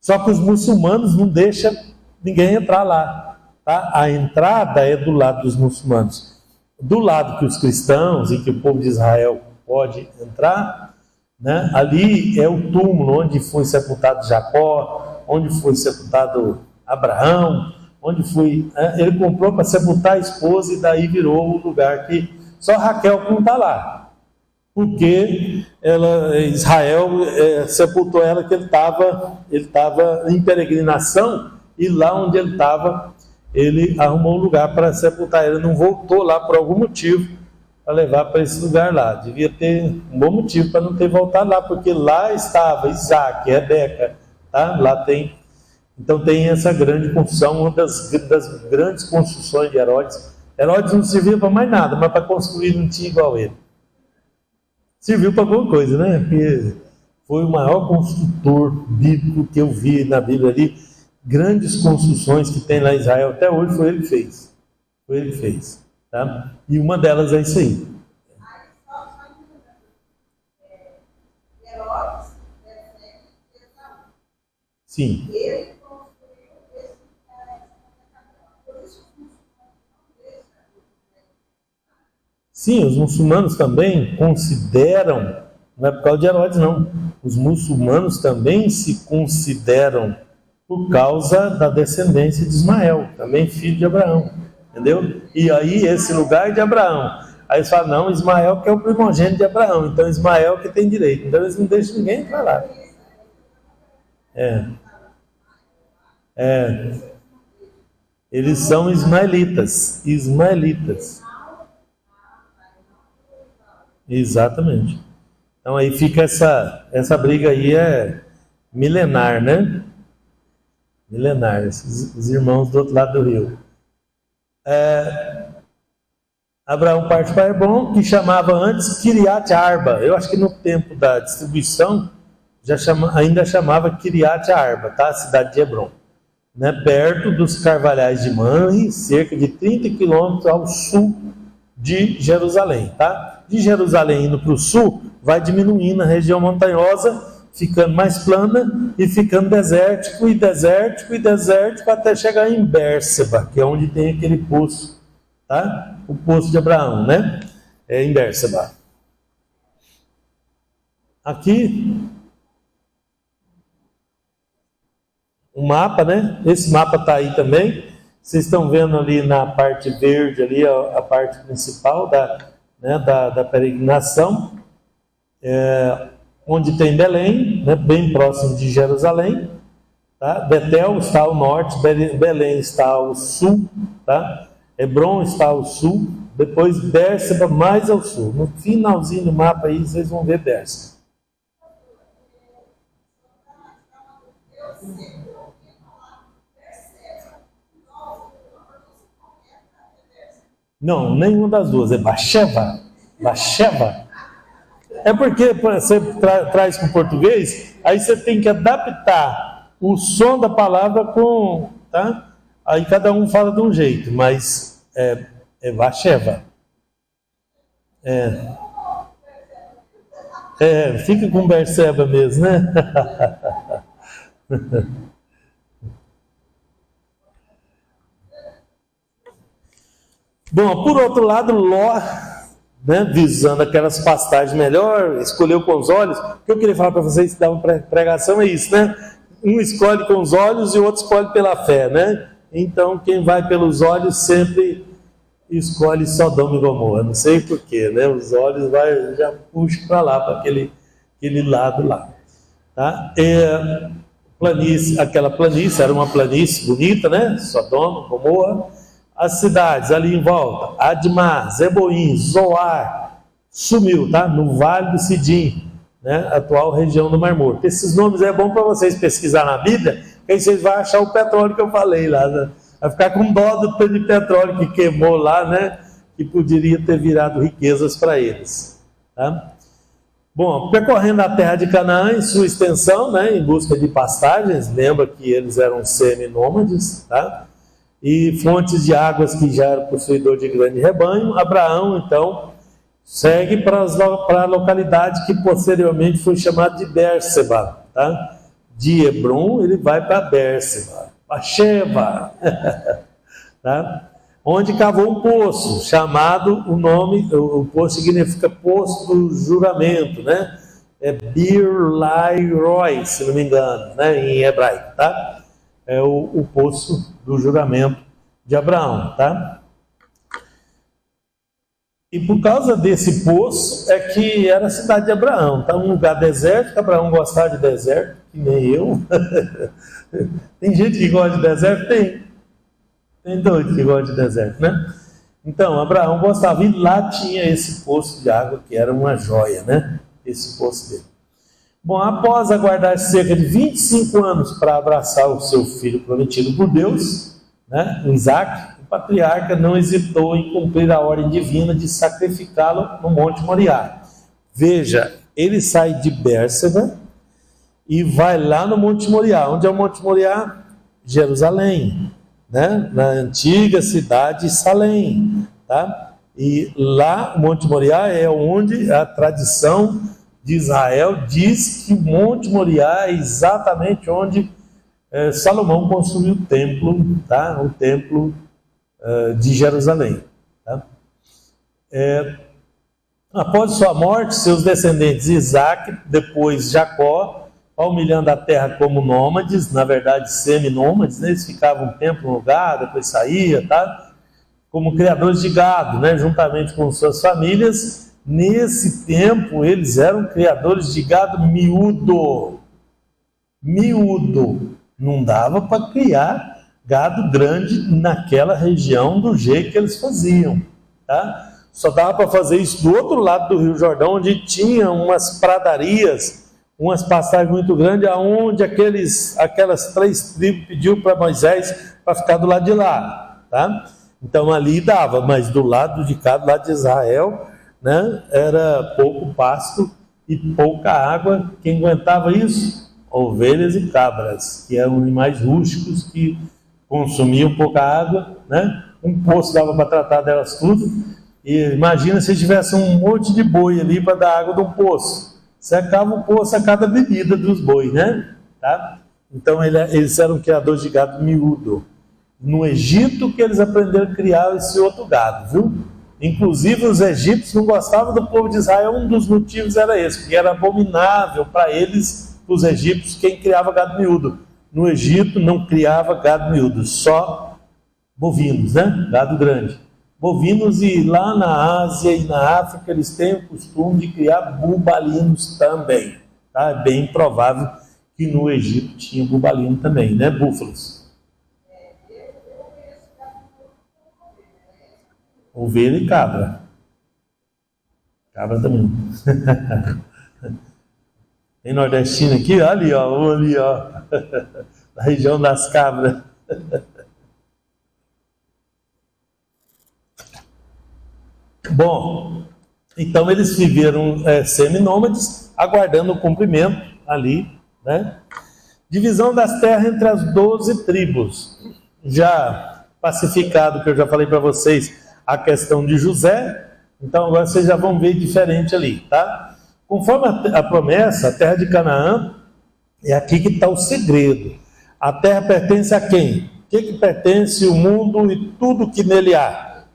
Só que os muçulmanos não deixam ninguém entrar lá. Tá? A entrada é do lado dos muçulmanos. Do lado que os cristãos e que o povo de Israel pode entrar, né? Ali é o túmulo onde foi sepultado Jacó, onde foi sepultado Abraão, onde foi... ele comprou para sepultar a esposa e daí virou o lugar que só Raquel não está lá. Porque Israel sepultou ela, que ele estava em peregrinação, e lá onde ele estava, ele arrumou um lugar para sepultar ela. Ele não voltou lá por algum motivo para levar para esse lugar lá. Devia ter um bom motivo para não ter voltado lá, porque lá estava Isaac, Rebeca, tá? Lá tem. Então tem essa grande construção, uma das grandes construções de Herodes. Herodes não servia para mais nada, mas para construir não tinha igual ele. Serviu para alguma coisa, né? Porque foi o maior construtor bíblico que eu vi na Bíblia ali. Grandes construções que tem lá em Israel até hoje foi ele que fez. Foi ele que fez. Tá? E uma delas é isso aí. Sim. Sim, os muçulmanos também consideram, não é por causa de Herodes não, os muçulmanos também se consideram por causa da descendência de Ismael, também filho de Abraão, entendeu? E aí esse lugar é de Abraão. Aí eles falam, não, Ismael que é o primogênito de Abraão, então Ismael que tem direito. Então eles não deixam ninguém entrar lá. Eles são ismaelitas. Exatamente. Então aí fica essa briga aí milenar, né? Milenar, os irmãos do outro lado do rio. Abraão parte para Hebrom, que chamava antes Kiriat Arba. Eu acho que no tempo da distribuição ainda chamava Kiriat Arba, tá? A cidade de Hebrom, né? Perto dos carvalhais de Mamre, cerca de 30 quilômetros ao sul de Jerusalém, tá? De Jerusalém indo para o sul, vai diminuindo a região montanhosa, ficando mais plana e ficando desértico, e desértico, e desértico, até chegar em Bérseba, que é onde tem aquele poço, tá? O poço de Abraão, né? É em Bérseba. Aqui, o mapa, né? Esse mapa está aí também. Vocês estão vendo ali na parte verde, ali a parte principal da peregrinação, onde tem Belém, né? Bem próximo de Jerusalém. Tá? Betel está ao norte, Belém está ao sul, tá? Hebrom está ao sul, depois Bérseba mais ao sul. No finalzinho do mapa aí vocês vão ver Bérseba. Não, nenhuma das duas, é Bacheva. Bacheva. É porque você traz para o português, aí você tem que adaptar o som da palavra com, tá? Aí cada um fala de um jeito, mas é Bacheva. Fica com Berseba mesmo, né? Bom, por outro lado, Ló, né, visando aquelas pastagens melhor, escolheu com os olhos. O que eu queria falar para vocês que davam pregação é isso, né? Um escolhe com os olhos e o outro escolhe pela fé, né? Então, quem vai pelos olhos sempre escolhe Sodoma e Gomorra. Não sei porquê, né? Os olhos já puxam para lá, para aquele lado lá. Tá? Aquela planície era uma planície bonita, né? Sodoma, Gomorra. As cidades ali em volta, Admar, Zeboim, Zoar, sumiu, tá? No Vale do Sidim, né? Atual região do Mar Morto. Esses nomes é bom para vocês pesquisar na Bíblia, que aí vocês vão achar o petróleo que eu falei lá, né? Vai ficar com dó do tanto de petróleo que queimou lá, né? Que poderia ter virado riquezas para eles, tá? Bom, percorrendo a terra de Canaã em sua extensão, né? Em busca de pastagens, lembra que eles eram semi-nômades, tá? E fontes de águas que já era possuidor de grande rebanho. Abraão, então, segue para a localidade que posteriormente foi chamada de Bérseba, tá? De Hebrom, ele vai para Bérseba, Bacheva, tá? Onde cavou um poço, chamado, o poço significa poço do juramento, né? É Bir Lai Roi, se não me engano, né? Em hebraico, tá? É o poço do juramento de Abraão, tá? E por causa desse poço é que era a cidade de Abraão, tá? Um lugar desértico, Abraão gostava de deserto, que nem eu. Tem gente que gosta de deserto? Tem doido que gosta de deserto, né? Então, Abraão gostava, e lá tinha esse poço de água, que era uma joia, né? Esse poço dele. Bom, após aguardar cerca de 25 anos para abraçar o seu filho prometido por Deus, né, o Isaac, o patriarca não hesitou em cumprir a ordem divina de sacrificá-lo no Monte Moriá. Veja, ele sai de Bérseba e vai lá no Monte Moriá. Onde é o Monte Moriá? Jerusalém, né, na antiga cidade de Salém, tá? E lá, o Monte Moriá é onde a tradição de Israel diz que o Monte Moriá é exatamente onde Salomão construiu o templo, tá? O templo de Jerusalém. Tá? Após sua morte, seus descendentes Isaac, depois Jacó, palmilhando a terra como nômades, na verdade semi-nômades, né? Eles ficavam um tempo no lugar, depois saía, tá? Como criadores de gado, né? Juntamente com suas famílias. Nesse tempo, eles eram criadores de gado miúdo. Não dava para criar gado grande naquela região do jeito que eles faziam, tá? Só dava para fazer isso do outro lado do Rio Jordão, onde tinha umas pradarias, umas pastagens muito grandes, aonde aquelas 3 tribos pediu para Moisés para ficar do lado de lá, tá? Então ali dava, mas do lado de cá, do lado de Israel, né, era pouco pasto e pouca água. Quem aguentava isso? Ovelhas e cabras, que eram animais rústicos que consumiam pouca água, né? Um poço dava para tratar delas tudo. E imagina se tivesse um monte de boi ali para dar água de um poço. secavam o poço a cada bebida dos bois, né? Tá? Então eles eram criadores de gado miúdo. No Egito que eles aprenderam a criar esse outro gado, viu? Inclusive os egípcios não gostavam do povo de Israel, um dos motivos era esse, porque era abominável para eles, os egípcios, quem criava gado miúdo. No Egito não criava gado miúdo, só bovinos, né? Gado grande. Bovinos, e lá na Ásia e na África eles têm o costume de criar bubalinos também. Tá? É bem provável que no Egito tinha bubalino também, né? Búfalos. Ovelha e cabra. Cabra também. Tem nordestino aqui, ali ó, na região das cabras. Bom, então eles viveram seminômades, aguardando o cumprimento ali, né? Divisão das terras entre as 12 tribos. Já pacificado, que eu já falei para vocês, a questão de José, então agora vocês já vão ver diferente ali, tá? Conforme a promessa, a terra de Canaã, é aqui que está o segredo. A terra pertence a quem? O que pertence o mundo e tudo que nele há?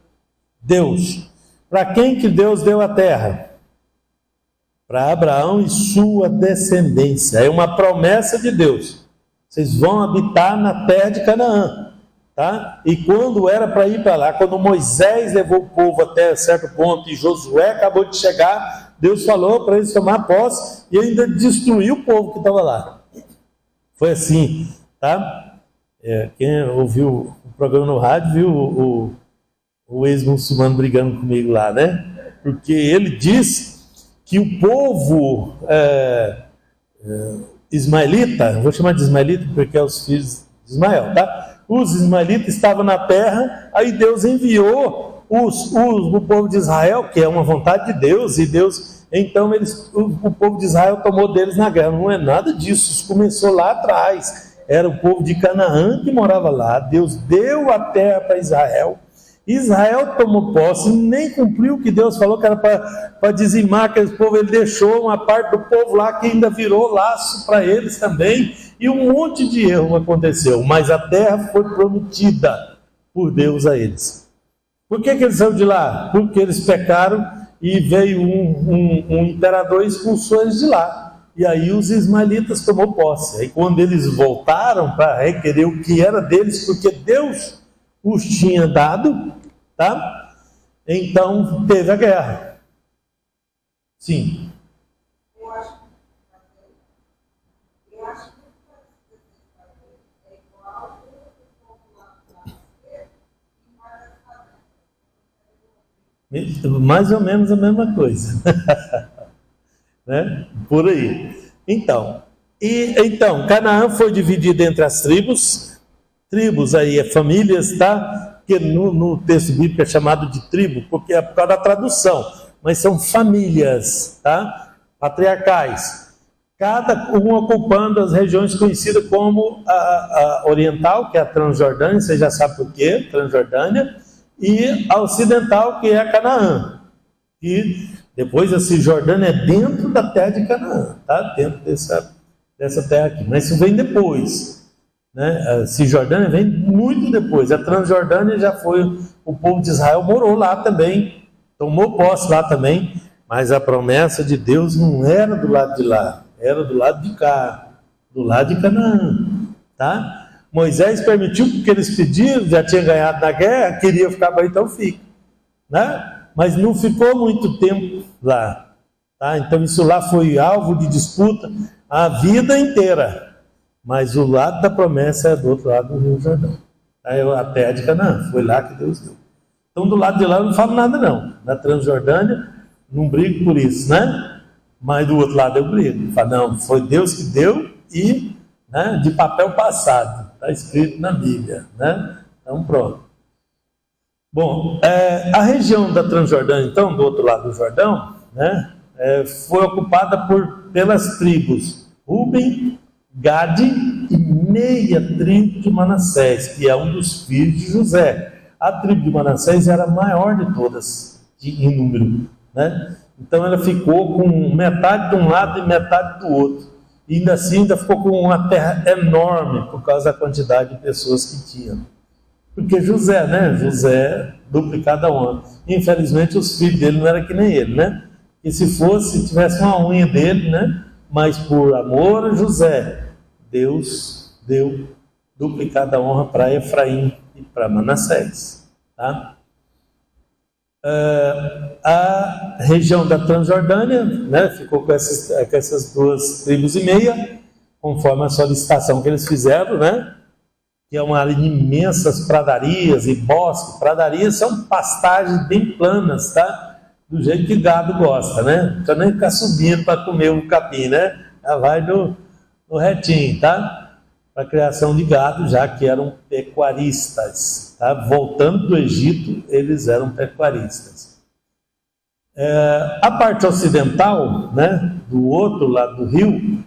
Deus. Para quem que Deus deu a terra? Para Abraão e sua descendência. É uma promessa de Deus. Vocês vão habitar na terra de Canaã. Tá? E quando era para ir para lá, quando Moisés levou o povo até certo ponto e Josué acabou de chegar, Deus falou para eles tomar posse e ainda destruiu o povo que estava lá. Foi assim, tá? Quem ouviu o programa no rádio viu o ex-muçulmano brigando comigo lá, né? Porque ele disse que o povo ismaelita, vou chamar de ismaelita porque é os filhos de Ismael, tá? Os ismaelitas estavam na terra, aí Deus enviou o povo de Israel, que é uma vontade de Deus, e Deus, então o povo de Israel tomou deles na guerra. Não é nada disso, isso começou lá atrás, era o povo de Canaã que morava lá, Deus deu a terra para Israel, Israel tomou posse, nem cumpriu o que Deus falou que era para dizimar aqueles povos, ele deixou uma parte do povo lá que ainda virou laço para eles também, e um monte de erro aconteceu, mas a terra foi prometida por Deus a eles. Por que eles saíram de lá? Porque eles pecaram e veio um imperador e expulsou eles de lá. E aí os ismaelitas tomou posse. Aí quando eles voltaram para requerer o que era deles, porque Deus os tinha dado, tá? Então teve a guerra. Sim. Mais ou menos a mesma coisa. Né? Por aí. Então, Canaã foi dividida entre as tribos. Tribos aí é famílias, tá? Que no texto bíblico é chamado de tribo, porque é por causa da tradução. Mas são famílias, tá? Patriarcais. Cada um ocupando as regiões conhecidas como a oriental, que é a Transjordânia, você já sabe por quê, Transjordânia, e a ocidental, que é a Canaã. E depois a Cisjordânia é dentro da terra de Canaã, tá? Dentro dessa terra aqui. Mas isso vem depois, né? A Cisjordânia vem muito depois. A Transjordânia já foi, o povo de Israel morou lá também, tomou posse lá também, mas a promessa de Deus não era do lado de lá, era do lado de cá, do lado de Canaã, tá? Moisés permitiu porque eles pediram, já tinha ganhado na guerra, queria ficar para então fica, né? Mas não ficou muito tempo lá, tá? Então isso lá foi alvo de disputa a vida inteira, mas o lado da promessa é do outro lado do Rio Jordão, a terra de Canaã, foi lá que Deus deu. Então do lado de lá eu não falo nada não, na Transjordânia não brigo por isso, né? Mas do outro lado eu brigo, falo, não, foi Deus que deu e, né, de papel passado. Está escrito na Bíblia, né? Então pronto. Bom, a região da Transjordânia, então, do outro lado do Jordão, né, foi ocupada pelas tribos Ruben, Gade e meia tribo de Manassés, que é um dos filhos de José. A tribo de Manassés era a maior de todas, em número, né? Então ela ficou com metade de um lado e metade do outro. E ainda assim ainda ficou com uma terra enorme por causa da quantidade de pessoas que tinham. Porque José, né? José duplicada a honra. Infelizmente os filhos dele não eram que nem ele, né? E se fosse, tivesse uma unha dele, né? Mas por amor a José, Deus deu duplicada honra para Efraim e para Manassés. Tá? A região da Transjordânia, né, ficou com essas 2,5 tribos, conforme a solicitação que eles fizeram, né? Que é uma área de imensas pradarias e bosques. Pradarias são pastagens bem planas, tá? Do jeito que gado gosta, né? Não precisa nem ficar subindo para comer o capim, né? Já vai no retinho, tá? Para a criação de gado, já que eram pecuaristas, tá? Voltando do Egito, eles eram pecuaristas. A parte ocidental, né? Do outro lado do rio,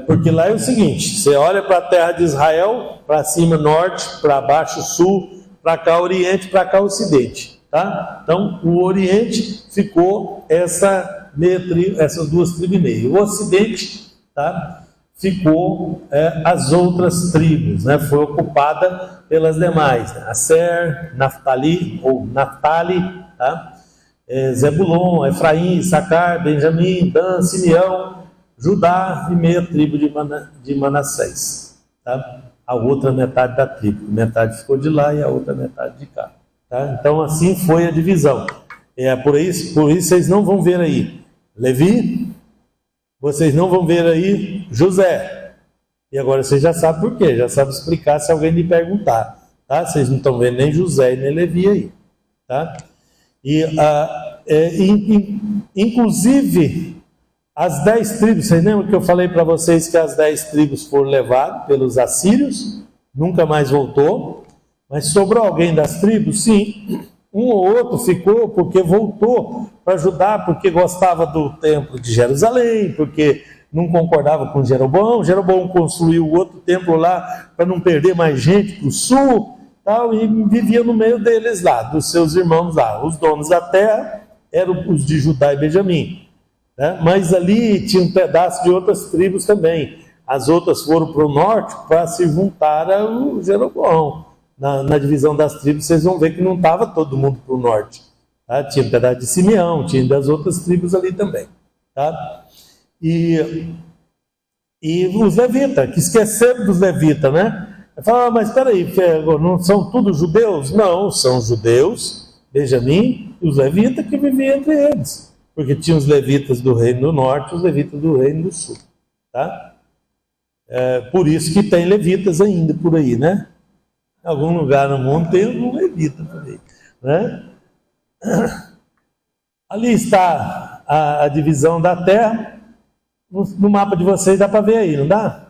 porque lá é o seguinte: você olha para a terra de Israel, para cima norte, para baixo sul, para cá oriente, para cá ocidente. Tá? Então, o Oriente ficou essas 2,5 tribos. O Ocidente, tá? Ficou as outras tribos, né? Foi ocupada pelas demais, né? Aser, Naftali, tá? Zebulon, Efraim, Issacar, Benjamim, Dan, Simeão, Judá e meia tribo de Manassés. Tá? A outra metade da tribo. Metade ficou de lá e a outra metade de cá. Tá? Então assim foi a divisão. Por isso vocês não vão ver aí Levi, vocês não vão ver aí José. E agora vocês já sabem por quê, já sabem explicar se alguém lhe perguntar. Tá? Vocês não estão vendo nem José e nem Levi aí. Tá? Inclusive as 10 tribos, vocês lembram que eu falei para vocês que as 10 tribos foram levadas pelos assírios, nunca mais voltou. Mas sobrou alguém das tribos? Sim, um ou outro ficou porque voltou para ajudar, porque gostava do templo de Jerusalém, porque não concordava com Jeroboão. Jeroboão construiu outro templo lá para não perder mais gente para o sul, tal, e vivia no meio deles lá, dos seus irmãos lá. Os donos da terra eram os de Judá e Benjamim, né? Mas ali tinha um pedaço de outras tribos também. As outras foram para o norte para se juntar ao Jeroboão. Na divisão das tribos, vocês vão ver que não estava todo mundo para o norte. Tá? Tinha um pedaço de Simeão, tinha das outras tribos ali também. Tá? E os levitas, que esqueceram dos levitas, né? Fala, mas espera aí, não são todos judeus? Não, são judeus, Benjamim e os levitas que viviam entre eles. Porque tinha os levitas do reino do norte e os levitas do reino do sul. Tá? Por isso que tem levitas ainda por aí, né? Em algum lugar no mundo tem algum levita por aí, né? Ali está a divisão da terra. No mapa de vocês dá para ver aí, não dá?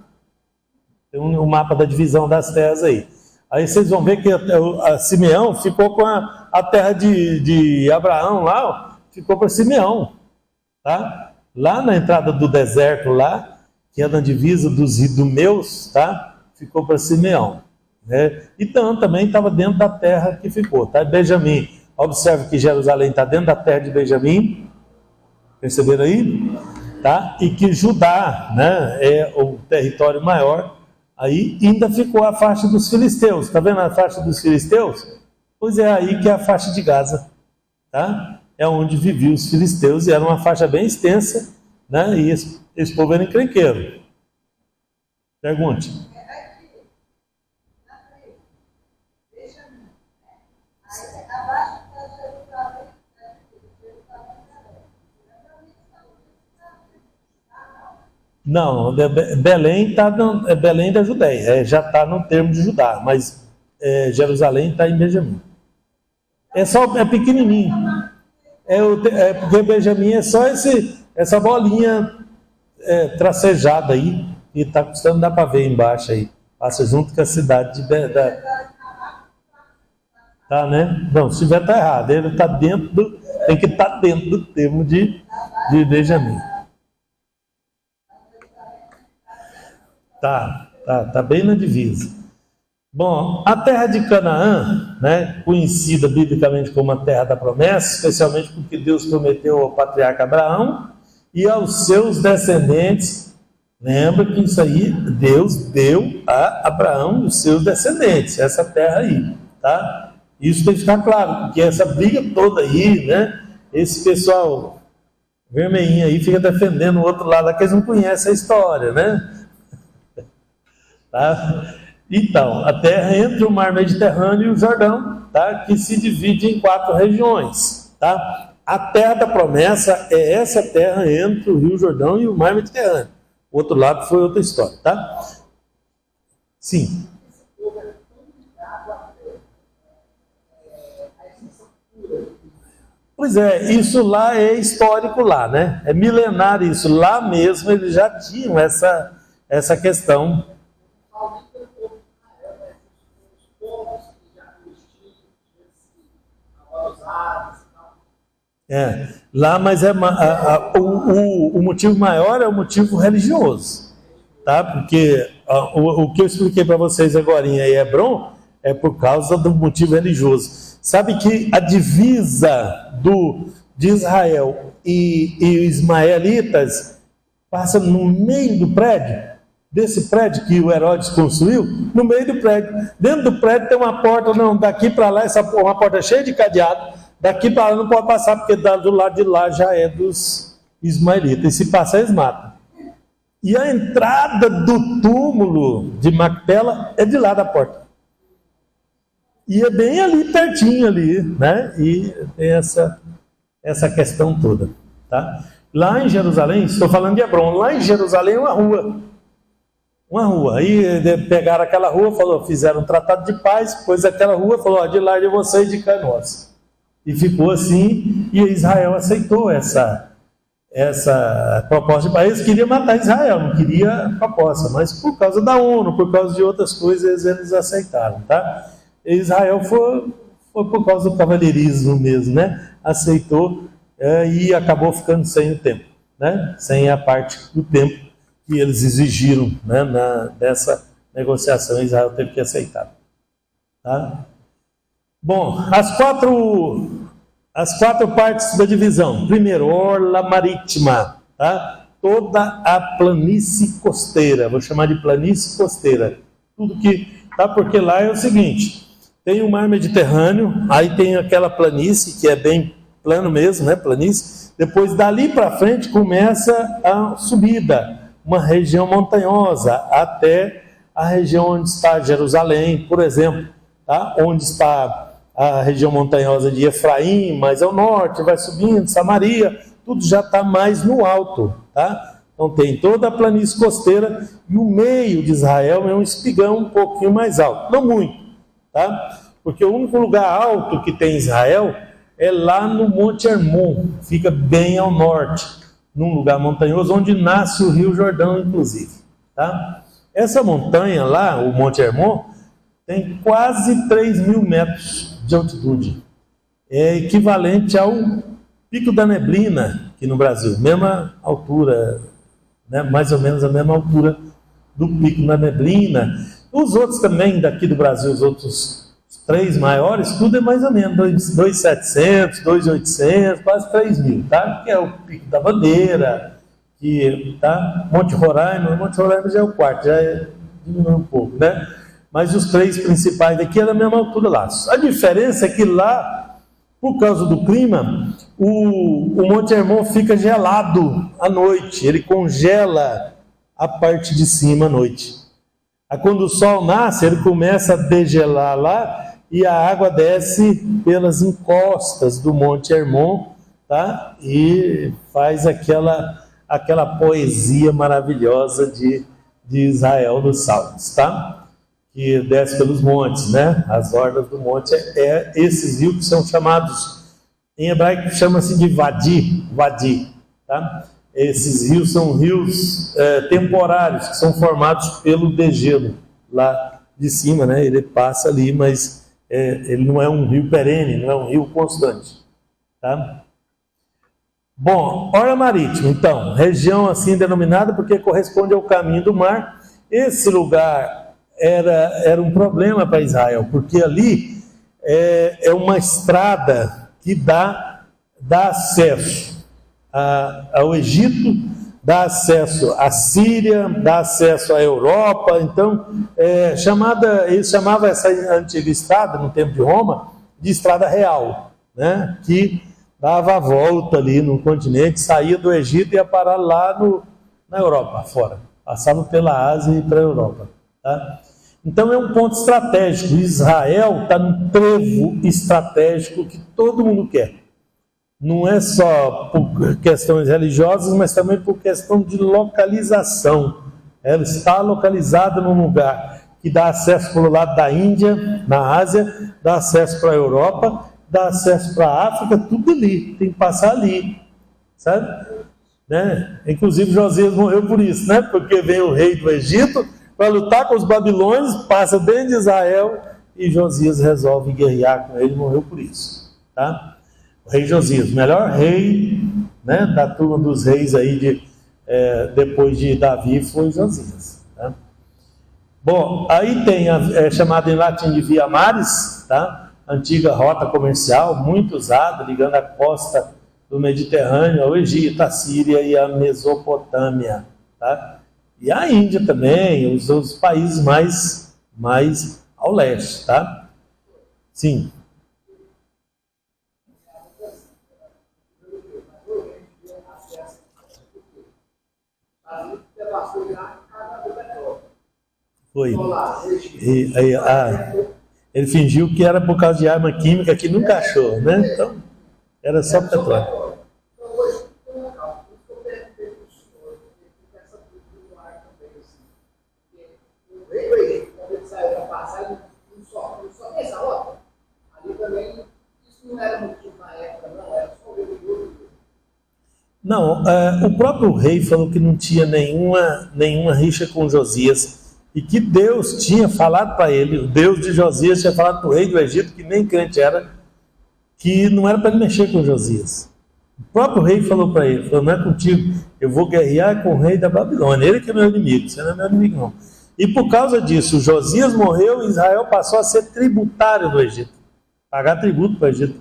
Tem um mapa da divisão das terras aí. Aí vocês vão ver que a Simeão ficou com a terra de Abraão lá, ó, ficou para Simeão, tá? Lá na entrada do deserto lá, que é na divisa dos idumeus, tá? Ficou para Simeão. Então também estava dentro da terra que ficou, tá? Benjamim, observe que Jerusalém está dentro da terra de Benjamim, perceberam aí? Tá? E que Judá, né, é o território maior. Aí ainda ficou a faixa dos filisteus, tá vendo a faixa dos filisteus? Pois é aí que é a faixa de Gaza, tá? É onde viviam os filisteus e era uma faixa bem extensa, né? E esse povo era encrenqueiro. Pergunte. Não, Belém está Belém da Judéia, já está no termo de Judá, mas Jerusalém está em Benjamim. É pequenininho. Porque Benjamim é só essa bolinha tracejada aí, e está custando, dá para ver embaixo aí. Passa junto com a cidade de tá, né? Não, se tiver tá errado, ele está tem que estar dentro do termo de Benjamim. Tá bem na divisa. Bom, a terra de Canaã, né, conhecida biblicamente como a terra da promessa, especialmente porque Deus prometeu ao patriarca Abraão e aos seus descendentes. Lembra que isso aí Deus deu a Abraão e os seus descendentes, essa terra aí, tá? Isso tem que ficar claro, porque essa briga toda aí, né, esse pessoal vermelhinho aí fica defendendo o outro lado, que eles não conhecem a história, né? Tá? Então, a terra entre o mar Mediterrâneo e o Jordão, tá? Que se divide em 4 regiões, tá? A terra da promessa é essa terra entre o Rio Jordão e o mar Mediterrâneo. O outro lado foi outra história, tá? Sim. Pois é, isso lá é histórico lá, né? É milenar isso. Lá mesmo eles já tinham essa questão. Lá, mas o motivo maior é o motivo religioso, tá? Porque o que eu expliquei para vocês agora em Hebron é por causa do motivo religioso. Sabe que a divisa de Israel e ismaelitas passa no meio do prédio, desse prédio que o Herodes construiu, no meio do prédio. Dentro do prédio tem uma porta, não, daqui para lá, uma porta cheia de cadeado, daqui para lá não pode passar, porque do lado de lá já é dos ismaelitas, e se passar eles matam. E a entrada do túmulo de Macpela é de lá da porta. E é bem ali, pertinho ali, né? E tem essa questão toda, tá? Lá em Jerusalém, estou falando de Hebron, lá em Jerusalém é uma rua. Aí pegaram aquela rua, fizeram um tratado de paz, pôs aquela rua, falou, de lá de vocês, de cá nossa. E ficou assim, e Israel aceitou essa proposta de paz. Eles queriam matar Israel, não queria a proposta, mas por causa da ONU, por causa de outras coisas, eles aceitaram, tá? E Israel foi por causa do cavalheirismo mesmo, né? Aceitou e acabou ficando sem o tempo, né? Sem a parte do tempo que eles exigiram, né? Dessa negociação, Israel teve que aceitar, tá? Bom, as quatro partes da divisão. Primeiro, orla marítima, tá? Toda a planície costeira, vou chamar de planície costeira. Tudo que, tá? Porque lá é o seguinte, tem o mar Mediterrâneo, aí tem aquela planície que é bem plano mesmo, né? Planície. Depois dali para frente começa a subida, uma região montanhosa até a região onde está Jerusalém, por exemplo, tá? Onde está a região montanhosa de Efraim, mais ao norte, vai subindo, Samaria, tudo já está mais no alto, tá? Então tem toda a planície costeira e o meio de Israel é um espigão um pouquinho mais alto, não muito, tá? Porque o único lugar alto que tem Israel é lá no Monte Hermon, fica bem ao norte, num lugar montanhoso onde nasce o Rio Jordão, inclusive, tá? Essa montanha lá, o Monte Hermon, tem quase 3.000 metros de altitude. É equivalente ao Pico da Neblina, aqui no Brasil, mesma altura, né? Mais ou menos a mesma altura do Pico da Neblina. Os outros também daqui do Brasil, os outros 3 maiores, tudo é mais ou menos 2.700, 2.800, quase 3.000, tá? Que é o Pico da Bandeira, que, tá? Monte Roraima já é o quarto, já diminuiu um pouco, né? Mas os 3 principais daqui é da mesma altura lá. A diferença é que lá, por causa do clima, o Monte Hermon fica gelado à noite, ele congela a parte de cima à noite. Aí quando o sol nasce, ele começa a degelar lá e a água desce pelas encostas do Monte Hermon, tá? E faz aquela poesia maravilhosa de Israel dos Salmos, tá? Que desce pelos montes, né? As hordas do monte esses rios que são chamados, em hebraico chama-se de vadi, tá? Esses rios são rios temporários, que são formados pelo degelo lá de cima, né? Ele passa ali, mas ele não é um rio perene, não é um rio constante, tá? Bom, orla marítima, então, região assim denominada porque corresponde ao caminho do mar. Esse lugar era um problema para Israel, porque ali é uma estrada que dá acesso ao Egito, dá acesso à Síria, dá acesso à Europa. Então, eles chamavam essa antiga estrada, no tempo de Roma, de estrada real, né? Que dava a volta ali no continente, saía do Egito e ia parar lá na Europa, fora. Passava pela Ásia e para a Europa. Tá? Então é um ponto estratégico. Israel está num trevo estratégico que todo mundo quer. Não é só por questões religiosas, mas também por questão de localização. Ela está localizada num lugar que dá acesso para o lado da Índia, na Ásia, dá acesso para a Europa, dá acesso para a África, tudo ali, tem que passar ali, sabe? Né? Inclusive Josias morreu por isso, né? Porque vem o rei do Egito para lutar com os babilônios, passa dentro de Israel e Josias resolve guerrear com ele, morreu por isso, tá? O rei Josias, o melhor rei, né, da turma dos reis aí depois de Davi foi Josias, tá? Bom, aí tem chamada em latim de Via Maris, tá? Antiga rota comercial, muito usada, ligando a costa do Mediterrâneo ao Egito, a Síria e a Mesopotâmia, tá? E a Índia também, os países mais ao leste, tá? Sim. Foi. Ele fingiu que era por causa de arma química que nunca achou, né? Então, era só petróleo. Não, o próprio rei falou que não tinha nenhuma rixa com Josias e que Deus tinha falado para ele, o Deus de Josias tinha falado para o rei do Egito, que nem crente era, que não era para ele mexer com Josias. O próprio rei falou para ele, falou, não é contigo, eu vou guerrear com o rei da Babilônia, ele que é meu inimigo, você não é meu inimigo não. E por causa disso, Josias morreu e Israel passou a ser tributário do Egito, pagar tributo para o Egito,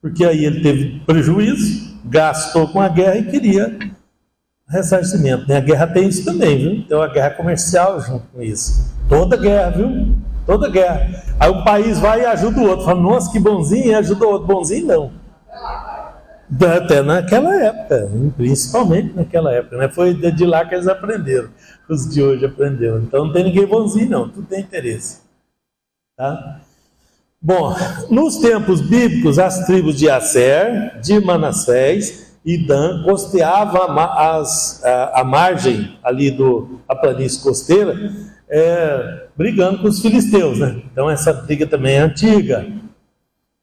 porque aí ele teve prejuízo, gastou com a guerra e queria ressarcimento, né? A guerra tem isso também, viu? Então a guerra comercial junto com isso. Toda guerra, viu? Toda guerra. Aí um país vai e ajuda o outro. Fala, nossa, que bonzinho, e ajuda o outro. Bonzinho não. Até naquela época, principalmente naquela época, né? Foi de lá que eles aprenderam. Os de hoje aprenderam. Então não tem ninguém bonzinho não, tudo tem interesse. Tá? Bom, nos tempos bíblicos, as tribos de Aser, de Manassés e Dan costeavam a margem ali da planície costeira, brigando com os filisteus, né? Então essa briga também é antiga.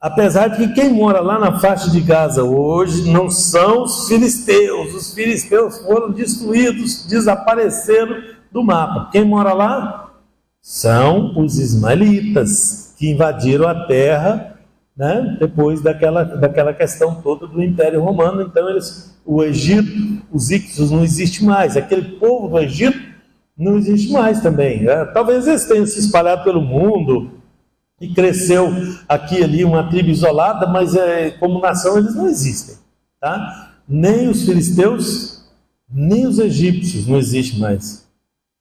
Apesar de que quem mora lá na faixa de Gaza hoje não são os filisteus foram destruídos, desapareceram do mapa. Quem mora lá são os ismaelitas, que invadiram a terra, né, depois daquela questão toda do Império Romano. Então o Egito, os Ictos não existe mais, aquele povo do Egito não existe mais também. Talvez eles tenham se espalhado pelo mundo e cresceu aqui e ali uma tribo isolada, mas como nação eles não existem, tá? Nem os filisteus, nem os egípcios não existem mais.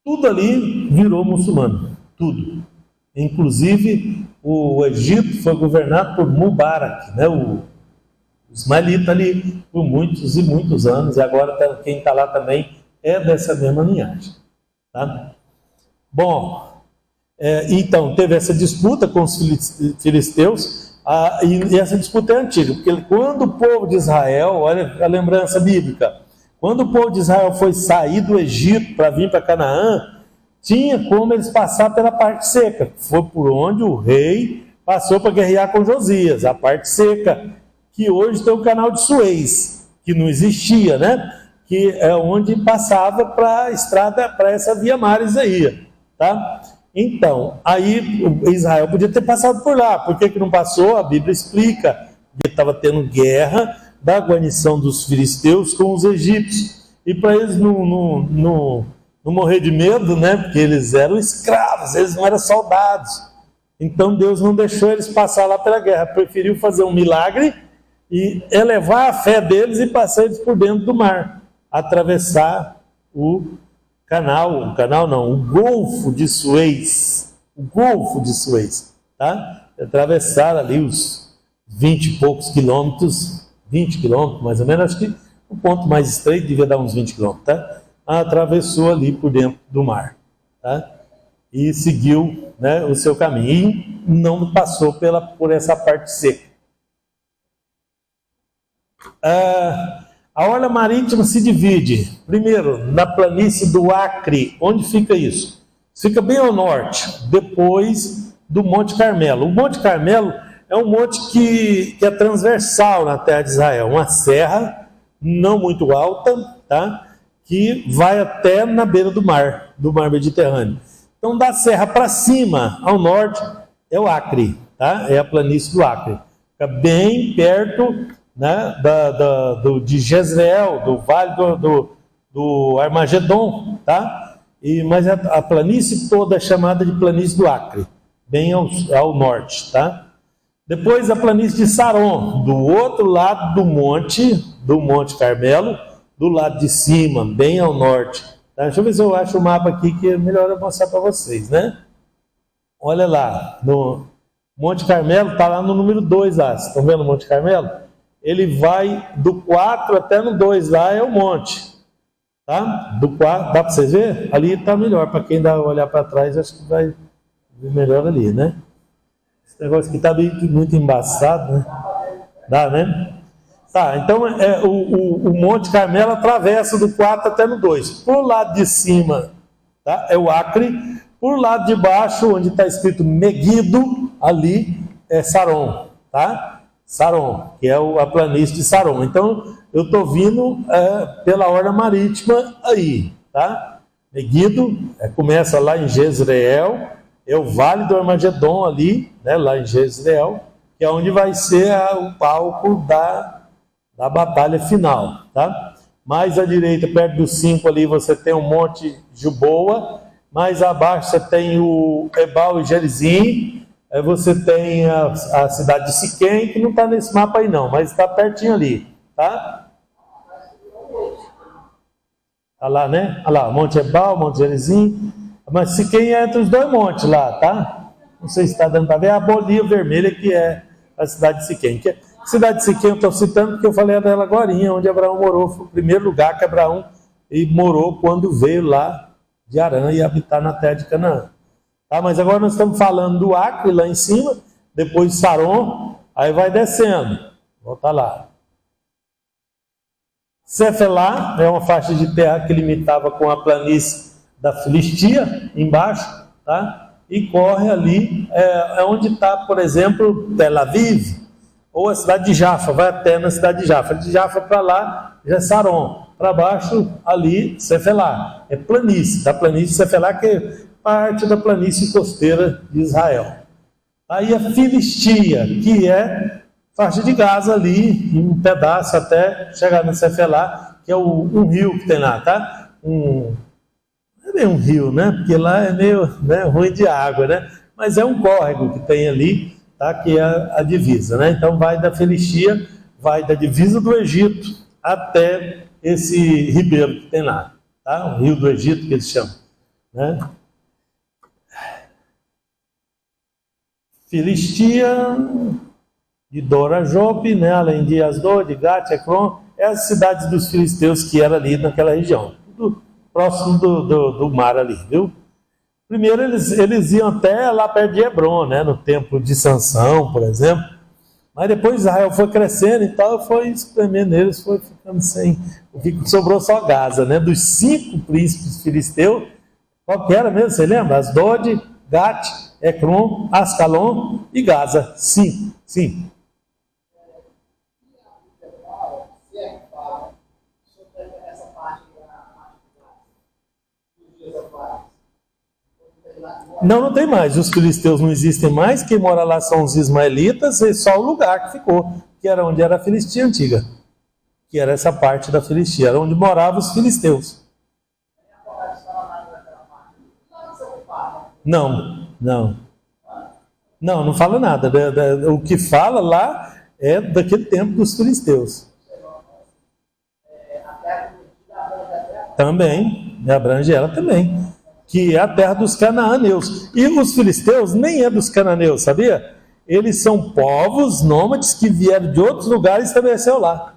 Tudo ali virou muçulmano, tudo. Inclusive o Egito foi governado por Mubarak, né? O ismaelita ali por muitos e muitos anos, e agora quem está lá também é dessa mesma linhagem, tá? Bom, então teve essa disputa com os filisteus, e essa disputa é antiga, porque quando o povo de Israel, olha a lembrança bíblica, quando o povo de Israel foi sair do Egito para vir para Canaã, tinha como eles passar pela parte seca. Foi por onde o rei passou para guerrear com Josias, a parte seca, que hoje tem o canal de Suez, que não existia, né? Que é onde passava para a estrada, para essa Via Maris aí, tá? Então, aí Israel podia ter passado por lá. Por que não passou? A Bíblia explica que estava tendo guerra da guarnição dos filisteus com os egípcios. E para eles não não morrer de medo, né? Porque eles eram escravos, eles não eram soldados. Então Deus não deixou eles passar lá pela guerra, preferiu fazer um milagre e elevar a fé deles e passar eles por dentro do mar, atravessar o Golfo de Suez, tá? Atravessar ali os 20 e poucos quilômetros, 20 quilômetros mais ou menos, acho que o ponto mais estreito devia dar uns 20 quilômetros, tá? Atravessou ali por dentro do mar, tá? E seguiu, né, o seu caminho, e não passou por essa parte seca. A orla marítima se divide, primeiro, na planície do Acre. Onde fica isso? Fica bem ao norte, depois do Monte Carmelo. O Monte Carmelo é um monte que é transversal na terra de Israel, uma serra não muito alta, tá? Que vai até na beira do mar Mediterrâneo. Então, da serra para cima, ao norte, é o Acre, tá? É a planície do Acre. Fica bem perto, né, de Jezreel, do vale do Armagedon, tá? Mas a planície toda é chamada de planície do Acre, bem ao norte, tá? Depois a planície de Saron, do outro lado do Monte Carmelo, do lado de cima, bem ao norte. Tá? Deixa eu ver se eu acho o mapa aqui, que é melhor eu mostrar para vocês, né? Olha lá, no Monte Carmelo, está lá no número 2 lá, vocês estão vendo o Monte Carmelo? Ele vai do 4 até no 2, lá é o monte, tá? Do 4, dá para vocês verem? Ali está melhor, para quem dá olhar para trás, acho que vai ver melhor ali, né? Esse negócio aqui está muito embaçado, né? Dá, né? Tá, então o Monte Carmelo atravessa do 4 até no 2. Por lado de cima, tá, é o Acre. Por lado de baixo, onde está escrito Meguido, ali é Saron, tá? Saron, que é a planície de Saron. Então, eu estou vindo pela orla marítima aí, tá? Meguido, começa lá em Jezreel, é o Vale do Armagedon ali, né, lá em Jezreel, que é onde vai ser o palco da batalha final, tá? Mais à direita, perto do 5 ali, você tem o Monte Gilboa, mais abaixo você tem o Ebal e Gerizim, aí você tem a cidade de Siquém, que não está nesse mapa aí não, mas está pertinho ali, tá? Olha lá, né? Olha lá, Monte Ebal, Monte Gerizim, mas Siquém é entre os dois montes lá, tá? Não sei se está dando para ver, a bolinha vermelha que é a cidade de Siquém, cidade de Siquém eu estou citando porque eu falei dela agora, onde Abraão morou, foi o primeiro lugar que Abraão morou quando veio lá de Harã e habitar na terra de Canaã. Tá, mas agora nós estamos falando do Acre lá em cima, depois de Saron, aí vai descendo, volta lá. Cefelá é uma faixa de terra que limitava com a planície da Filistia, embaixo, tá? E corre ali, onde está, por exemplo, Tel Aviv, ou a cidade de Jafa, vai até na cidade de Jafa. De Jafa para lá já é Saron, para baixo ali Cefelá, é planície, da planície de Cefelá, que é parte da planície costeira de Israel. Aí a Filistia, que é faixa de Gaza ali, em um pedaço até chegar no Cefelá, que é um rio que tem lá, tá? Não é bem um rio, né? Porque lá é meio, né, ruim de água, né? Mas é um córrego que tem ali, tá? Que é a divisa, né? Então vai da Filistia, vai da divisa do Egito até esse ribeiro que tem lá, tá? O rio do Egito que eles chamam, né? Filistia, de Dora Jope, né? Além de Asdod, de Gat, Ekron, é as cidades dos filisteus que eram ali naquela região, tudo próximo do mar ali, viu? Primeiro eles iam até lá perto de Hebron, né? No templo de Sansão, por exemplo. Mas depois Israel foi crescendo e tal, foi espremendo eles, foi ficando sem. O que sobrou só Gaza, né? Dos 5 príncipes filisteus, qual que era mesmo? Você lembra? Asdod, Gat, Ekron, Ascalon e Gaza. 5. Sim. Não tem mais. Os filisteus não existem mais. Quem mora lá são os ismaelitas, e só o lugar que ficou, que era onde era a Filistia antiga, que era essa parte da Filistia, era onde moravam os filisteus. Não, não. Não fala nada. O que fala lá é daquele tempo dos filisteus. Também, abrange ela também. Que é a terra dos cananeus. E os filisteus nem é dos cananeus, sabia? Eles são povos nômades que vieram de outros lugares e estabeleceram lá.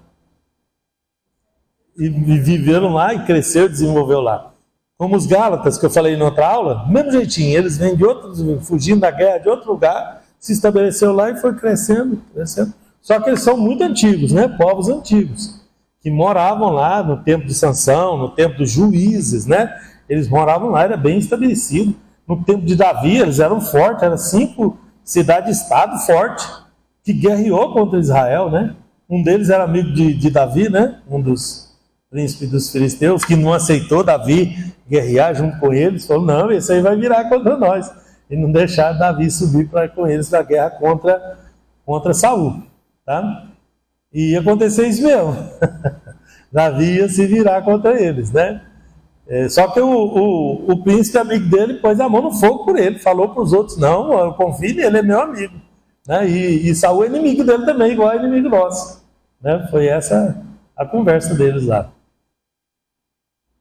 E viveram lá e cresceram, desenvolveu lá. Como os Gálatas, que eu falei em outra aula, mesmo jeitinho, eles vêm de outros, fugindo da guerra de outro lugar, se estabeleceu lá e foi crescendo, crescendo. Só que eles são muito antigos, né? Povos antigos, que moravam lá no tempo de Sansão, no tempo dos juízes, né? Eles moravam lá, era bem estabelecido. No tempo de Davi, eles eram fortes, eram 5 cidades-estado fortes, que guerreou contra Israel, né? Um deles era amigo de Davi, né? Um dos príncipes dos filisteus, que não aceitou Davi guerrear junto com eles, falou, não, esse aí vai virar contra nós. E não deixar Davi subir com eles na guerra contra Saul, tá? E ia acontecer isso mesmo. Davi ia se virar contra eles, né? Só que o príncipe amigo dele pôs a mão no fogo por ele, falou para os outros, não, eu confio nele, é meu amigo, né? E Saul é inimigo dele também, igual é inimigo nosso, né? Foi essa a conversa deles lá.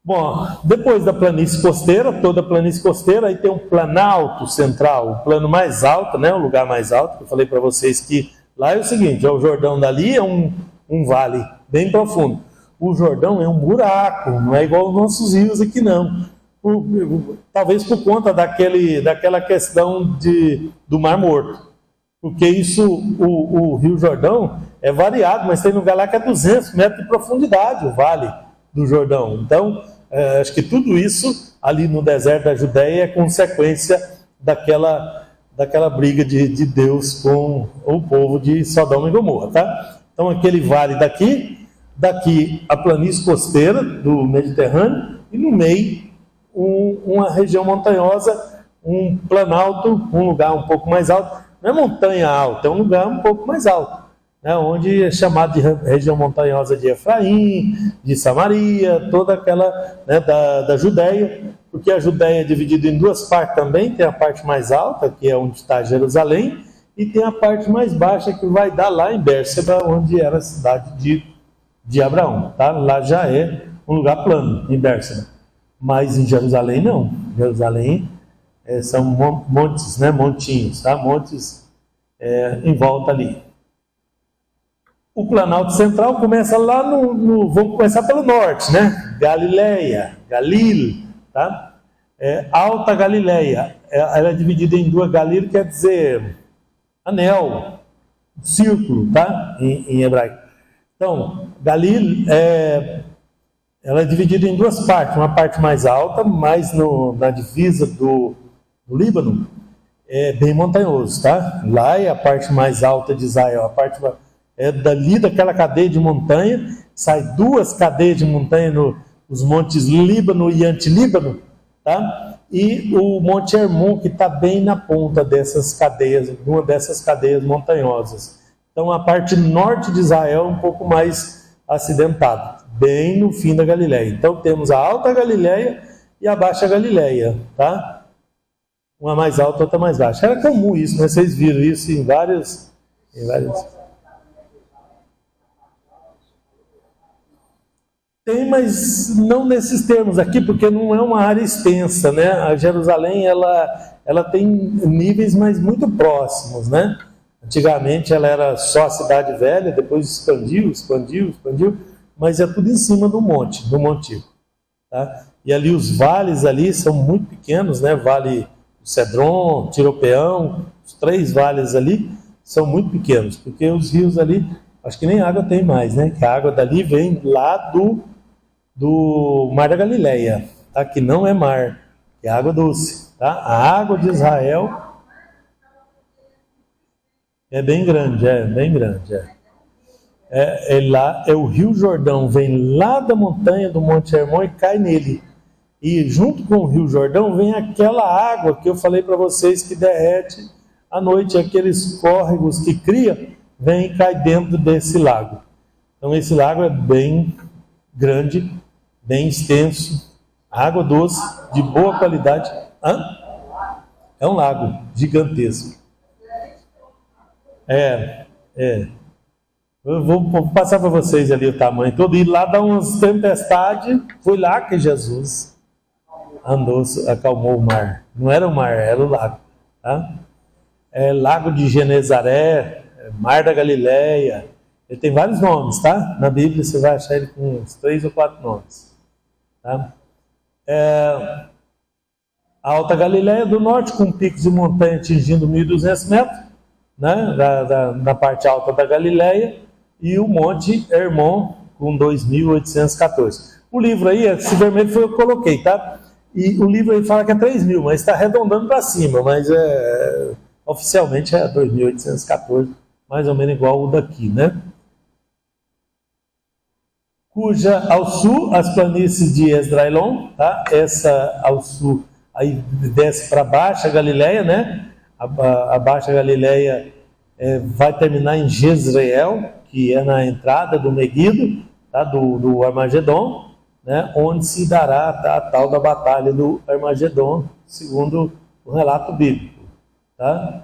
Bom, depois da planície costeira, toda a planície costeira, aí tem um planalto central, o plano mais alto, né? O lugar mais alto, que eu falei para vocês que lá é o seguinte, o Jordão dali é um vale bem profundo. O Jordão é um buraco, não é igual aos nossos rios aqui não. Talvez por conta daquela questão do Mar Morto. Porque isso, o Rio Jordão é variado, mas tem lugar lá que é 200 metros de profundidade, o Vale do Jordão. Então, acho que tudo isso ali no deserto da Judéia é consequência daquela briga de Deus com o povo de Sodoma e Gomorra, tá? Então, aquele vale daqui a planície costeira do Mediterrâneo e no meio uma região montanhosa, um planalto, um lugar um pouco mais alto. Não é montanha alta, é um lugar um pouco mais alto, né, onde é chamado de região montanhosa de Efraim, de Samaria, toda aquela, né, da Judéia, porque a Judéia é dividida em 2 partes também, tem a parte mais alta, que é onde está Jerusalém, e tem a parte mais baixa que vai dar lá em Bérseba, onde era a cidade de Abraão, tá? Lá já é um lugar plano, em Bérseba, mas em Jerusalém não. Jerusalém são montes, né? Montinhos, tá? Montes em volta ali. O Planalto Central começa lá vamos começar pelo norte, né? Galileia, Galil, tá? Alta Galileia, ela é dividida em 2, Galil quer dizer anel, círculo, tá? Em hebraico. Então, Galil, ela é dividida em 2 partes, uma parte mais alta, mais na divisa do Líbano, é bem montanhoso, tá? Lá é a parte mais alta de Israel, a parte dali daquela cadeia de montanha, sai 2 cadeias de montanha nos montes Líbano e Antilíbano, tá? E o Monte Hermon, que está bem na ponta dessas cadeias, uma dessas cadeias montanhosas. Então a parte norte de Israel é um pouco mais acidentada, bem no fim da Galileia. Então temos a Alta Galileia e a Baixa Galileia, tá? Uma mais alta, outra mais baixa. Era comum isso, né? Vocês viram isso em vários... Tem, mas não nesses termos aqui, porque não é uma área extensa, né? A Jerusalém, ela tem níveis, mas muito próximos, né? Antigamente ela era só a cidade velha, depois expandiu, mas é tudo em cima do monte tá? E ali os vales ali são muito pequenos, né? Vale do Cedron, Tiropeão, os 3 vales ali são muito pequenos, porque os rios ali, acho que nem água tem mais, né? Que a água dali vem lá do Mar da Galileia, tá? Que não é mar, é água doce, tá? A água de Israel é bem grande, lá o Rio Jordão, vem lá da montanha do Monte Hermon e cai nele. E junto com o Rio Jordão vem aquela água que eu falei para vocês que derrete à noite, aqueles córregos que cria, vem e cai dentro desse lago. Então esse lago é bem grande, bem extenso, água doce, de boa qualidade. É um lago gigantesco. É. Eu vou passar para vocês ali o tamanho todo. E lá dá umas tempestades. Foi lá que Jesus andou, acalmou o mar. Não era o mar, era o lago. Tá? Lago de Genezaré, Mar da Galileia. Ele tem vários nomes, tá? Na Bíblia você vai achar ele com uns 3 ou 4 nomes. Tá? A Alta Galileia do Norte, com picos de montanha atingindo 1.200 metros, né? Na parte alta da Galileia, e o Monte Hermon, com 2.814. O livro aí, esse vermelho foi eu que coloquei, tá? E o livro aí fala que é 3.000, mas está arredondando para cima, mas oficialmente é 2.814, mais ou menos igual o daqui, né? Cuja ao sul, as planícies de Esdraelon, tá? Essa ao sul, aí desce para a Baixa Galileia, né? A Baixa Galileia vai terminar em Jezreel, que é na entrada do Meguido, tá? do Armagedon, né? Onde se dará a tal da batalha do Armagedon, segundo o relato bíblico. Tá?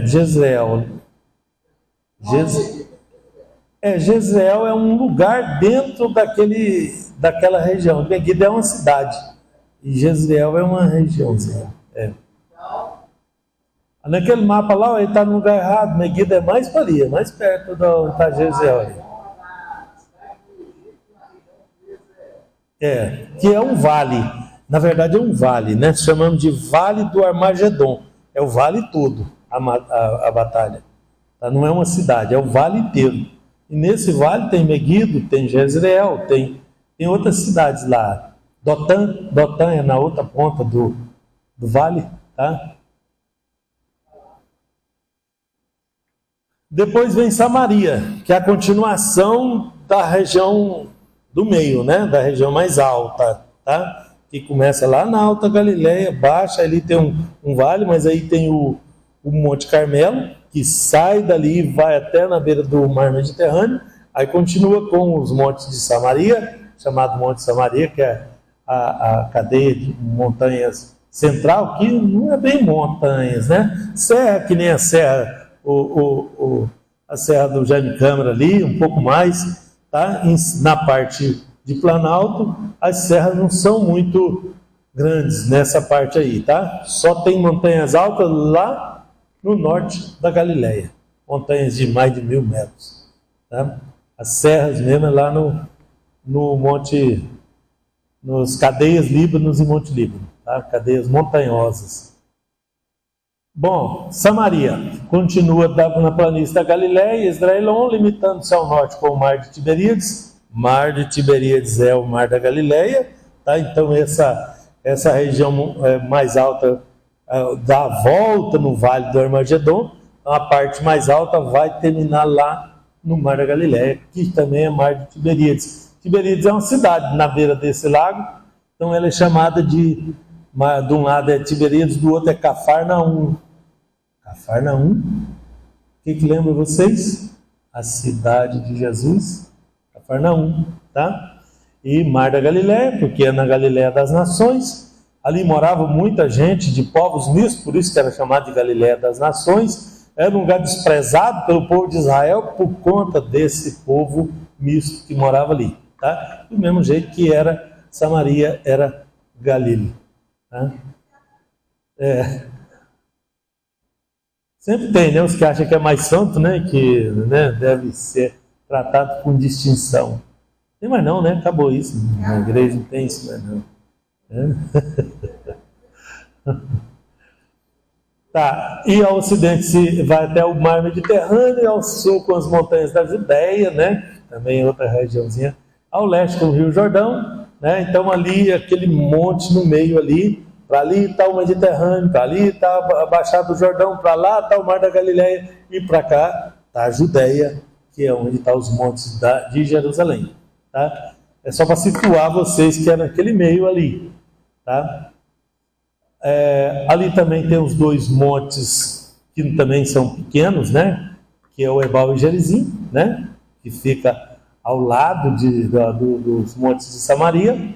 Jezreel. Jezreel é um lugar dentro daquela região. Meguido é uma cidade e Jezreel é uma regiãozinha. Naquele mapa lá, ele está no lugar errado. Meguido é mais para ali, mais perto de onde está Jezreel. Que é um vale. Na verdade é um vale, né? Chamamos de Vale do Armagedon. É o vale todo, a batalha. Tá? Não é uma cidade, é o vale inteiro. E nesse vale tem Meguido, tem Jezreel, tem outras cidades lá. Dotã é na outra ponta do vale, tá? Depois vem Samaria, que é a continuação da região do meio, né? Da região mais alta, tá? Que começa lá na Alta Galileia, baixa, ali tem um vale, mas aí tem o Monte Carmelo, que sai dali e vai até na beira do Mar Mediterrâneo, aí continua com os montes de Samaria, chamado Monte de Samaria, que é a cadeia de montanhas central, que não é bem montanhas, né? Serra, que nem a serra, a serra do Jaime Câmara ali, um pouco mais, tá? Na parte de Planalto, as serras não são muito grandes nessa parte aí, tá? Só tem montanhas altas lá no norte da Galileia, montanhas de mais de 1.000 metros, tá? As serras mesmo é lá no monte, nos Cadeias Líbanos e Monte Líbano, tá? Cadeias montanhosas. Bom, Samaria continua na planície da Galileia, Esdraelon, limitando-se ao norte com o Mar de Tiberíades. Mar de Tiberíades é o Mar da Galileia, tá? Então essa região mais alta dá a volta no Vale do Armagedon, a parte mais alta vai terminar lá no Mar da Galileia, que também é Mar de Tiberíades. Tiberíades é uma cidade na beira desse lago, então ela é chamada de um lado é Tiberíades, do outro é Cafarnaum. Cafarnaum? O que lembra vocês? A cidade de Jesus, Cafarnaum, tá? E Mar da Galileia, porque é na Galileia das Nações. Ali morava muita gente de povos mistos, por isso que era chamado de Galileia das Nações. Era um lugar desprezado pelo povo de Israel por conta desse povo misto que morava ali, tá? Do mesmo jeito que era Samaria, era Galileu. Tá? Sempre tem, né, os que acham que é mais santo, né, que, né, deve ser tratado com distinção. Tem mais não, né? Acabou isso. Na igreja não tem isso mais não. Tá, e ao ocidente se vai até o Mar Mediterrâneo, e ao sul com as montanhas da Judéia, né? Também outra regiãozinha. Ao leste com o Rio Jordão, né? Então ali, aquele monte no meio ali, para ali está o Mediterrâneo, para ali está a Baixada do Jordão, para lá está o Mar da Galileia, e para cá está a Judéia, que é onde estão os montes de Jerusalém. Tá? É só para situar vocês que é naquele meio ali. Tá? Ali também tem os dois montes que também são pequenos, né? Que é o Ebal e Gerizim, né? Que fica ao lado dos montes de Samaria.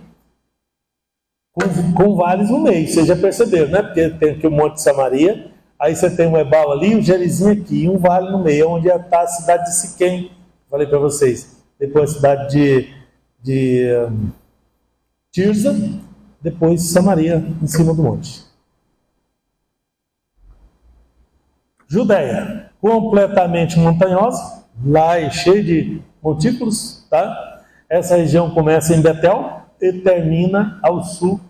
com vales no meio, vocês já perceberam, né? Porque tem aqui o Monte Samaria, aí você tem um Ebal ali, um Gerizinho aqui, e um vale no meio, onde está a cidade de Siquém, falei para vocês. Depois a cidade de Tirza, depois Samaria, em cima do monte. Judéia, completamente montanhosa, lá é cheio de montículos, tá? Essa região começa em Betel e termina ao sul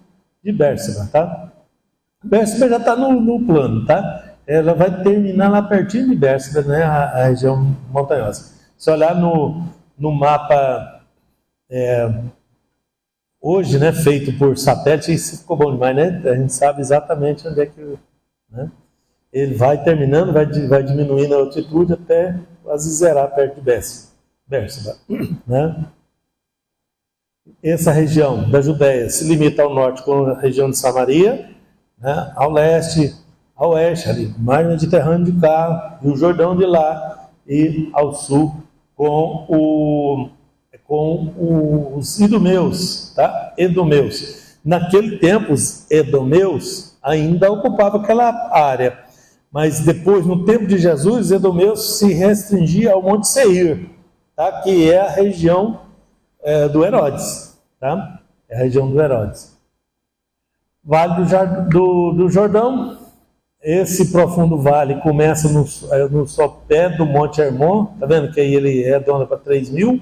de Bérseba, tá? Bérseba já está no plano, tá? Ela vai terminar lá pertinho de Bérseba, né? A região montanhosa. Se olhar no mapa hoje, né, feito por satélite, isso ficou bom demais, né? A gente sabe exatamente onde é que, né? Ele vai terminando, vai diminuindo a altitude até quase zerar perto de Bérseba, né? Essa região da Judéia se limita ao norte com a região de Samaria, né? Ao leste, ao oeste, ali, mar Mediterrâneo de cá, e o Jordão de lá, e ao sul com os idumeus, tá? Edomeus. Naquele tempo, os edomeus ainda ocupavam aquela área. Mas depois, no tempo de Jesus, Edomeus se restringia ao Monte Seir, tá? Que é a região do Herodes, tá? É a região do Herodes. Vale do Jordão, esse profundo vale começa no sopé do Monte Hermon, tá vendo que aí ele é dono para 3.000,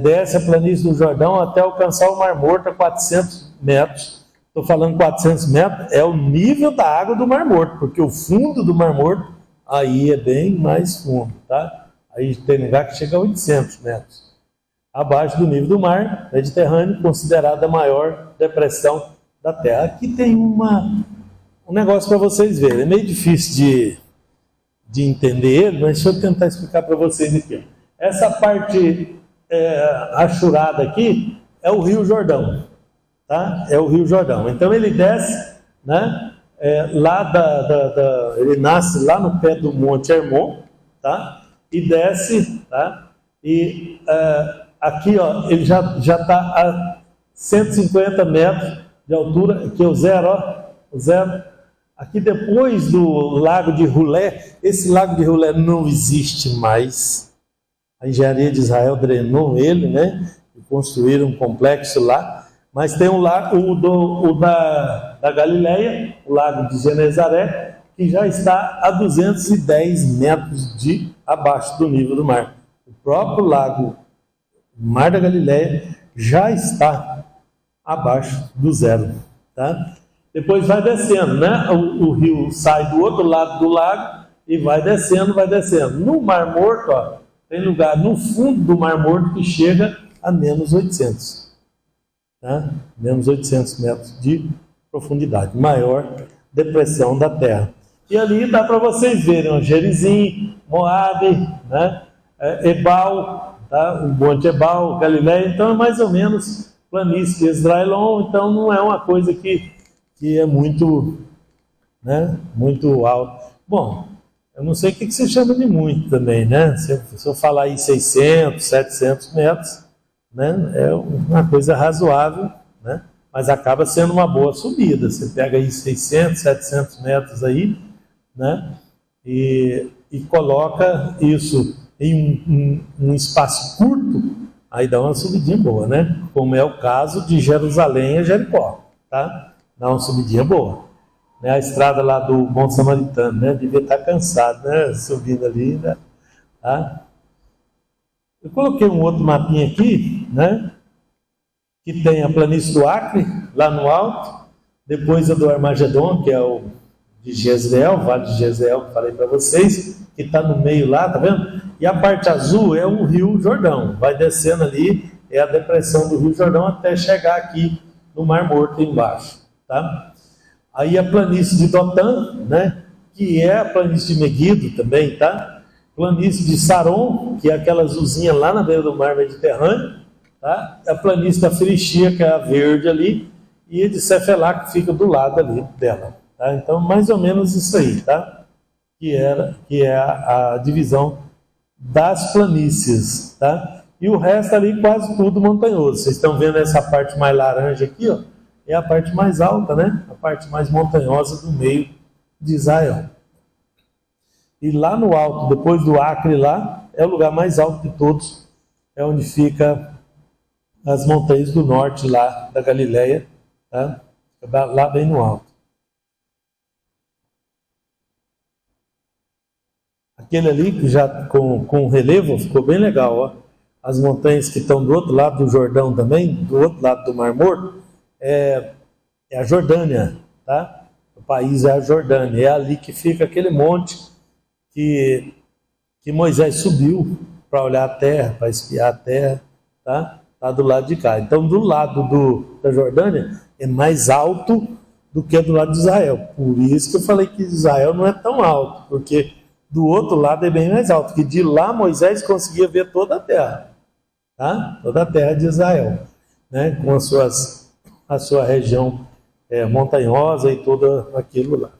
desce a planície do Jordão até alcançar o Mar Morto a 400 metros. Estou falando 400 metros, é o nível da água do Mar Morto, porque o fundo do Mar Morto aí é bem mais fundo, tá? Aí tem lugar que chega a 800 metros. Abaixo do nível do mar Mediterrâneo, considerada a maior depressão da Terra. Aqui tem um negócio para vocês verem, é meio difícil de entender ele, mas deixa eu tentar explicar para vocês aqui. Essa parte achurada aqui é o Rio Jordão. Tá? É o Rio Jordão. Então ele desce, né? Ele nasce lá no pé do Monte Hermon, tá? E desce, tá? E aqui, ó, ele já está a 150 metros de altura, aqui é o zero, ó, o zero. Aqui depois do Lago de Rulé, esse Lago de Rulé não existe mais. A engenharia de Israel drenou ele, né? E construíram um complexo lá. Mas tem o da Galileia, o Lago de Genezaré, que já está a 210 metros abaixo do nível do mar. O próprio lago, o Mar da Galileia, já está abaixo do zero, tá? Depois vai descendo, né? O rio sai do outro lado do lago e vai descendo, vai descendo. No Mar Morto, ó, tem lugar no fundo do Mar Morto que chega a menos 800. Tá? Menos 800 metros de profundidade, maior depressão da Terra. E ali dá para vocês verem, ó, Gerizim, Moabe, né? Ebal, tá? O Monte Ebal, Galileia, então é mais ou menos planície de Esdraelon, então não é uma coisa que é muito, né? Muito alto. Bom, eu não sei o que você chama de muito também, né? Se eu falar aí 600, 700 metros, né? É uma coisa razoável, né? Mas acaba sendo uma boa subida. Você pega aí 600, 700 metros aí, né? E coloca isso em um espaço curto, aí dá uma subidinha boa, né? Como é o caso de Jerusalém a Jericó, tá? Dá uma subidinha boa. Né? A estrada lá do Monte Samaritano, né? Devia estar cansado, né? Subindo ali, né? Tá? Eu coloquei um outro mapinha aqui, né? Que tem a planície do Acre, lá no alto, depois a do Armagedon, que é o de Jezreel, Vale de Jezreel, que falei para vocês, que está no meio lá, tá vendo? E a parte azul é o Rio Jordão, vai descendo ali, é a depressão do Rio Jordão até chegar aqui no Mar Morto embaixo, tá? Aí a planície de Dotã, né? Que é a planície de Meguido também, tá? Planície de Saron, que é aquela azulzinha lá na beira do mar Mediterrâneo, tá? A planície da Frigia, que é a verde ali, e a de Cefelá, que fica do lado ali dela, tá? Então, mais ou menos isso aí, tá? Que é a divisão das planícies, tá? E o resto ali quase tudo montanhoso. Vocês estão vendo essa parte mais laranja aqui, ó? é a parte mais alta, né? A parte mais montanhosa do meio de Israel. E lá no alto, depois do Acre lá, é o lugar mais alto de todos, é onde fica as montanhas do norte lá da Galileia, tá? Lá bem no alto. Aquele ali, que já com relevo, ficou bem legal, ó. As montanhas que estão do outro lado do Jordão também, do outro lado do Mar Morto, é a Jordânia, tá? O país é a Jordânia, é ali que fica aquele monte que Moisés subiu para olhar a terra, para espiar a terra, tá? Tá do lado de cá. Então, do lado da Jordânia é mais alto do que do lado de Israel. Por isso que eu falei que Israel não é tão alto, porque do outro lado é bem mais alto, que de lá Moisés conseguia ver toda a terra, tá? Toda a terra de Israel, né? Com a sua região montanhosa e tudo aquilo lá.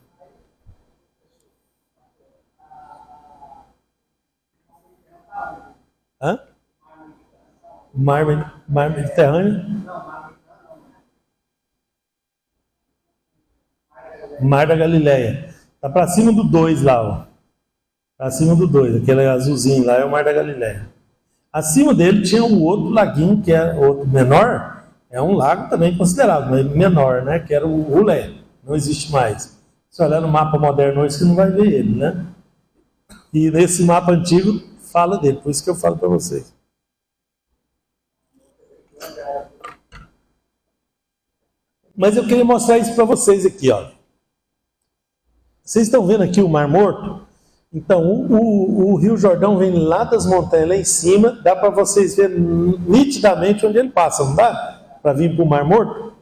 Hã? Mar Mediterrâneo? Mar da Galileia. Tá para cima do 2 lá, ó. Acima do 2, aquele azulzinho lá é o Mar da Galileia. Acima dele tinha um outro laguinho, que é outro menor, é um lago também considerável, mas menor, né? Que era o Rulé, não existe mais. Se olhar no mapa moderno hoje, você não vai ver ele, né? E nesse mapa antigo fala dele, por isso que eu falo para vocês. Mas eu queria mostrar isso para vocês aqui, ó. Vocês estão vendo aqui o Mar Morto? Então, o Rio Jordão vem lá das montanhas, lá em cima, dá para vocês verem nitidamente onde ele passa, não dá? Para vir para o Mar Morto.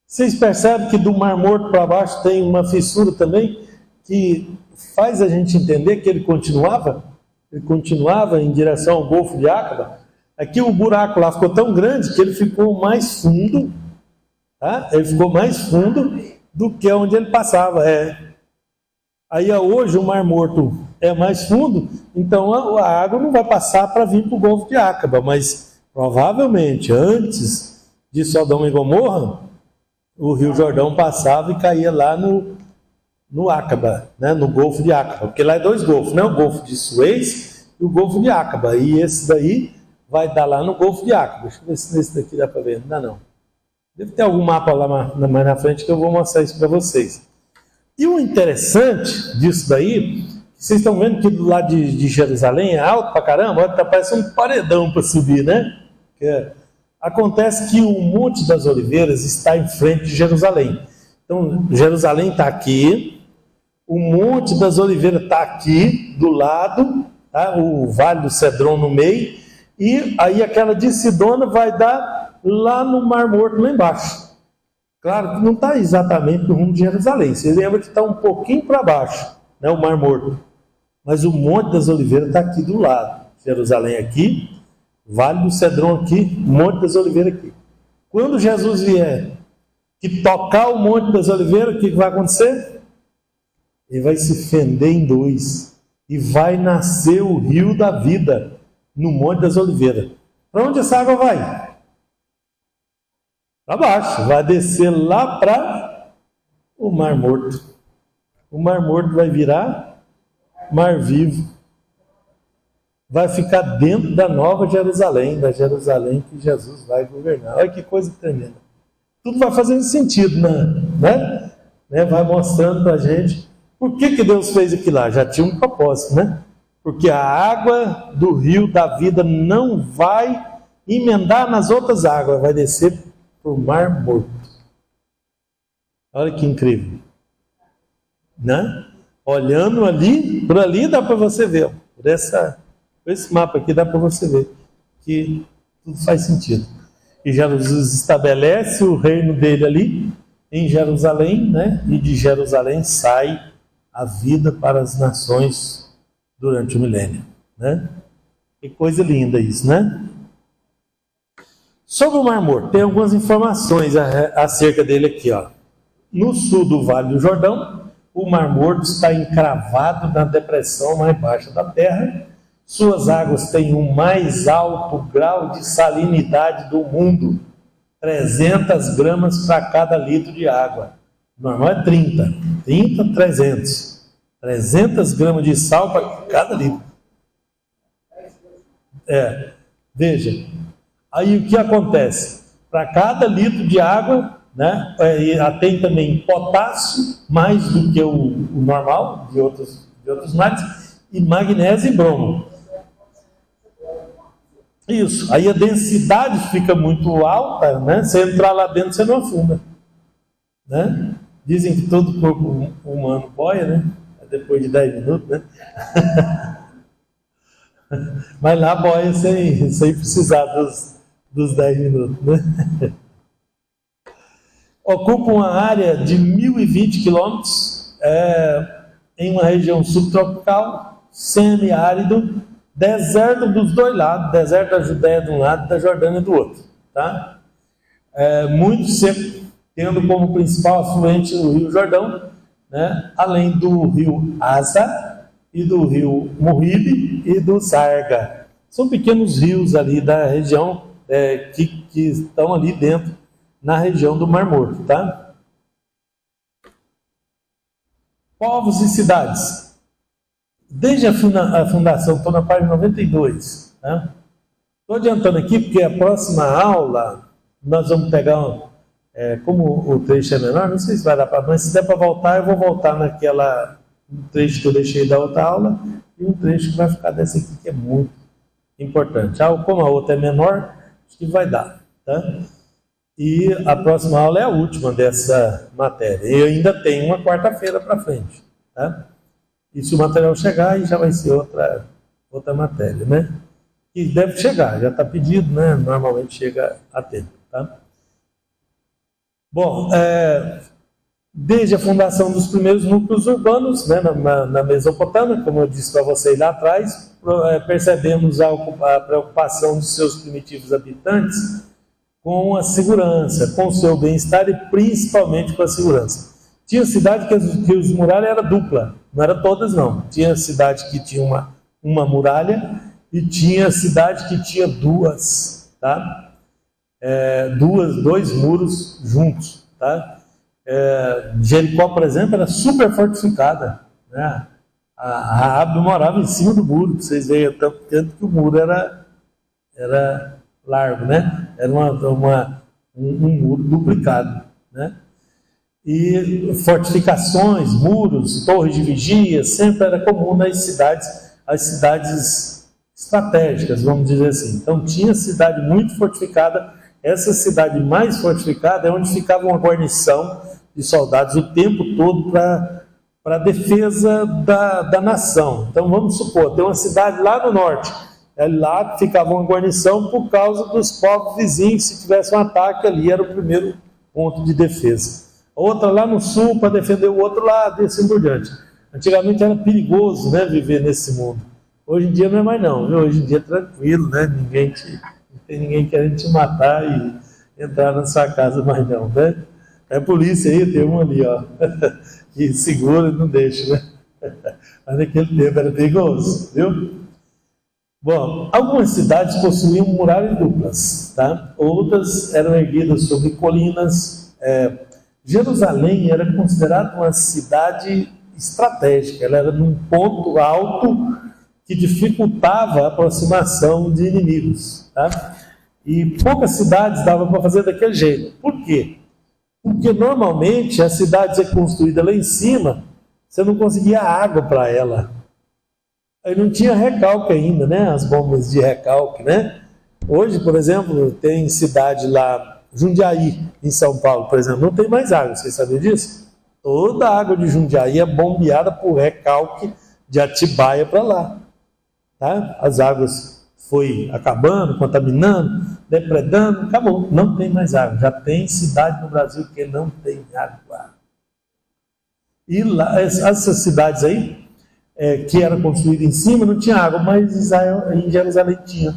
Vocês percebem que do Mar Morto para baixo tem uma fissura também, que faz a gente entender que ele continuava em direção ao Golfo de Acaba. Aqui o buraco lá ficou tão grande que ele ficou mais fundo, tá? Ele ficou mais fundo do que onde ele passava, Aí hoje o Mar Morto é mais fundo, então a água não vai passar para vir para o Golfo de Acaba, mas provavelmente antes de Sodoma e Gomorra, o Rio Jordão passava e caía lá no Acaba, né, no Golfo de Acaba, porque lá é 2 golfos, né, o Golfo de Suez e o Golfo de Acaba, e esse daí vai dar lá no Golfo de Acaba. Deixa eu ver se nesse daqui dá para ver, não dá não. Deve ter algum mapa lá mais na frente que eu vou mostrar isso para vocês. E o interessante disso daí, vocês estão vendo que do lado de Jerusalém é alto pra caramba, parece um paredão para subir, né? Acontece que o Monte das Oliveiras está em frente de Jerusalém. Então, Jerusalém está aqui, o Monte das Oliveiras está aqui, do lado, tá? O Vale do Cedron no meio, e aí aquela de Sidona vai dar lá no Mar Morto, lá embaixo. Claro que não está exatamente no rumo de Jerusalém. Você lembra que está um pouquinho para baixo, né, o Mar Morto. Mas o Monte das Oliveiras está aqui do lado. Jerusalém aqui, Vale do Cedron aqui, Monte das Oliveiras aqui. Quando Jesus vier e tocar o Monte das Oliveiras, o que vai acontecer? Ele vai se fender em 2 e vai nascer o rio da vida no Monte das Oliveiras. Para onde essa água vai? Para baixo, vai descer lá para o Mar Morto. O Mar Morto vai virar Mar Vivo. Vai ficar dentro da Nova Jerusalém, da Jerusalém que Jesus vai governar. Olha que coisa tremenda. Tudo vai fazendo sentido, né? Vai mostrando para a gente por que Deus fez aquilo lá. Já tinha um propósito, né? Porque a água do rio da vida não vai emendar nas outras águas, vai descer para o Mar Morto. Olha que incrível, né? Olhando ali, por ali dá para você ver, por esse mapa aqui dá para você ver que tudo faz sentido. E Jesus estabelece o reino dele ali em Jerusalém, né? E de Jerusalém sai a vida para as nações durante o milênio, né? Que coisa linda isso, né? Sobre o Mar Morto, tem algumas informações acerca dele aqui, ó. No sul do Vale do Jordão, o Mar Morto está encravado na depressão mais baixa da terra. Suas águas têm o mais alto grau de salinidade do mundo. 300 gramas para cada litro de água. O normal é 30. 30, 300. 300 gramas de sal para cada litro. Veja. Aí o que acontece? Para cada litro de água, né, tem também potássio, mais do que o normal, de outros mares, e magnésio e bromo. Isso. Aí a densidade fica muito alta, né? Você entrar lá dentro, você não afunda. Né? Dizem que todo corpo humano boia, né? Depois de 10 minutos, né? Mas lá boia sem precisar dos 10 minutos, né? Ocupa uma área de 1.020 quilômetros, em uma região subtropical, semiárido, deserto dos dois lados, deserto da Judéia de um lado e da Jordânia do outro. Tá? Muito seco, tendo como principal afluente o Rio Jordão, né? Além do rio Asa e do rio Muhib e do Sarga. São pequenos rios ali da região que estão ali dentro, na região do Mar Morto. Tá? Povos e cidades. Desde a fundação, estou na página 92. Tá? Estou adiantando aqui porque a próxima aula nós vamos pegar, como o trecho é menor, não sei se vai dar para, mas se der para voltar, eu vou voltar um trecho que eu deixei da outra aula e um trecho que vai ficar dessa aqui, que é muito importante. Como a outra é menor, acho que vai dar. Tá? E a próxima aula é a última dessa matéria. E eu ainda tenho uma quarta-feira para frente. Tá? E se o material chegar, aí já vai ser outra matéria, né? E deve chegar, já está pedido, né? Normalmente chega a tempo, tá? Bom, desde a fundação dos primeiros núcleos urbanos, né, na Mesopotâmia, como eu disse para vocês lá atrás, percebemos a preocupação dos seus primitivos habitantes com a segurança, com o seu bem-estar e principalmente com a segurança. Tinha cidade que os muralhas eram dupla, não eram todas não. Tinha cidade que tinha uma muralha e tinha cidade que tinha duas, tá? Dois muros juntos, tá? Jericó, por exemplo, era super fortificada, né? A Raabe morava em cima do muro, pra vocês verem, tanto que o muro era largo, né? Era um muro duplicado, né? E fortificações, muros, torres de vigia, sempre era comum nas cidades, as cidades estratégicas, vamos dizer assim. Então tinha cidade muito fortificada. Essa cidade mais fortificada é onde ficava uma guarnição de soldados o tempo todo para a defesa da nação. Então vamos supor, tem uma cidade lá no norte, lá ficava uma guarnição por causa dos povos vizinhos. Se tivesse um ataque ali, era o primeiro ponto de defesa. Outra lá no sul para defender o outro lado e assim por diante. Antigamente era perigoso, né, viver nesse mundo. Hoje em dia não é mais não, viu? Hoje em dia é tranquilo, né? Não tem ninguém querendo te matar e entrar na sua casa mais não, né? É a polícia aí, tem um ali, ó, que segura e não deixa, né? Mas naquele tempo era perigoso, viu? Bom, algumas cidades possuíam muralhas duplas, tá? Outras eram erguidas sobre colinas. Jerusalém era considerada uma cidade estratégica, ela era num ponto alto que dificultava a aproximação de inimigos, tá? E poucas cidades davam para fazer daquele jeito. Por quê? Porque normalmente a cidade é construída lá em cima, você não conseguia água para ela. Aí não tinha recalque ainda, né? As bombas de recalque, né? Hoje, por exemplo, tem cidade lá, Jundiaí, em São Paulo, por exemplo, não tem mais água, vocês sabiam disso? Toda a água de Jundiaí é bombeada por recalque de Atibaia para lá. Tá? As águas foi acabando, contaminando, depredando, acabou, não tem mais água. Já tem cidade no Brasil que não tem água. E lá, essas cidades aí, que eram construídas em cima, não tinha água, mas em Jerusalém tinha.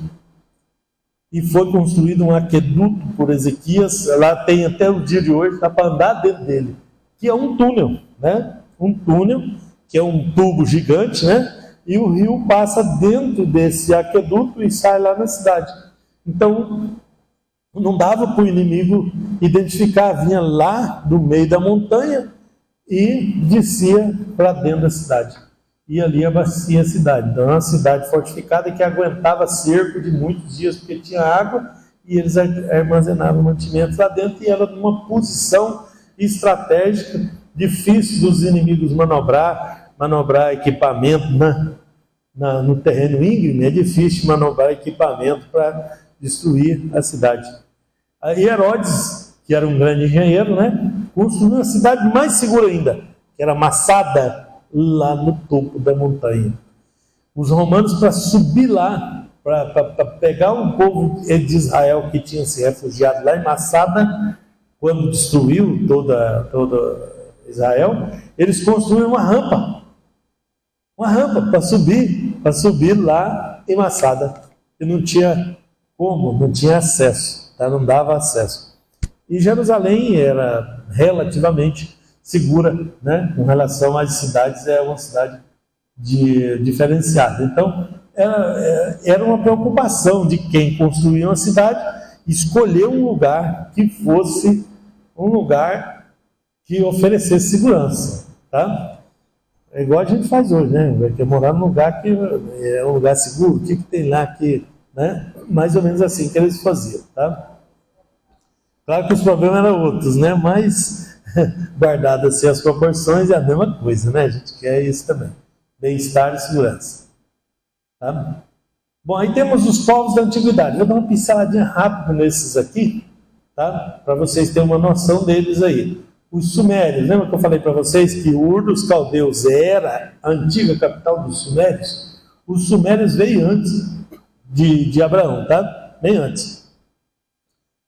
E foi construído um aqueduto por Ezequias, lá tem até o dia de hoje, dá para andar dentro dele, que é um túnel, né? Um túnel, que é um tubo gigante, né? E o rio passa dentro desse aqueduto e sai lá na cidade. Então, não dava para o inimigo identificar, vinha lá do meio da montanha e descia para dentro da cidade. E ali abastecia a cidade. Então, é uma cidade fortificada que aguentava cerco de muitos dias, porque tinha água e eles armazenavam mantimentos lá dentro, e era numa posição estratégica, difícil dos inimigos manobrar equipamento no terreno íngreme, é difícil manobrar equipamento para destruir a cidade. Aí Herodes, que era um grande engenheiro, construiu uma cidade mais segura ainda, que era Massada, lá no topo da montanha. Os romanos, para subir lá, para pegar o povo de Israel que tinha se refugiado lá em Massada, quando destruiu toda Israel, eles construíram uma rampa para subir lá em Massada, e não tinha como, não tinha acesso, não dava acesso. E Jerusalém era relativamente segura, com relação às cidades, é uma cidade diferenciada. Então, era uma preocupação de quem construía uma cidade escolher um lugar que fosse um lugar que oferecesse segurança, tá? É igual a gente faz hoje, Vai querer morar num lugar que é um lugar seguro, o que tem lá que, mais ou menos assim que eles faziam, tá? Claro que os problemas eram outros, mas guardadas assim as proporções é a mesma coisa, A gente quer isso também, bem-estar e segurança, tá? Bom, aí temos os povos da antiguidade. Vou dar uma pinceladinha rápida nesses aqui, tá? Para vocês terem uma noção deles aí. Os sumérios, lembra que eu falei para vocês que Ur dos Caldeus era a antiga capital dos sumérios? Os sumérios veio antes de Abraão, tá? Bem antes.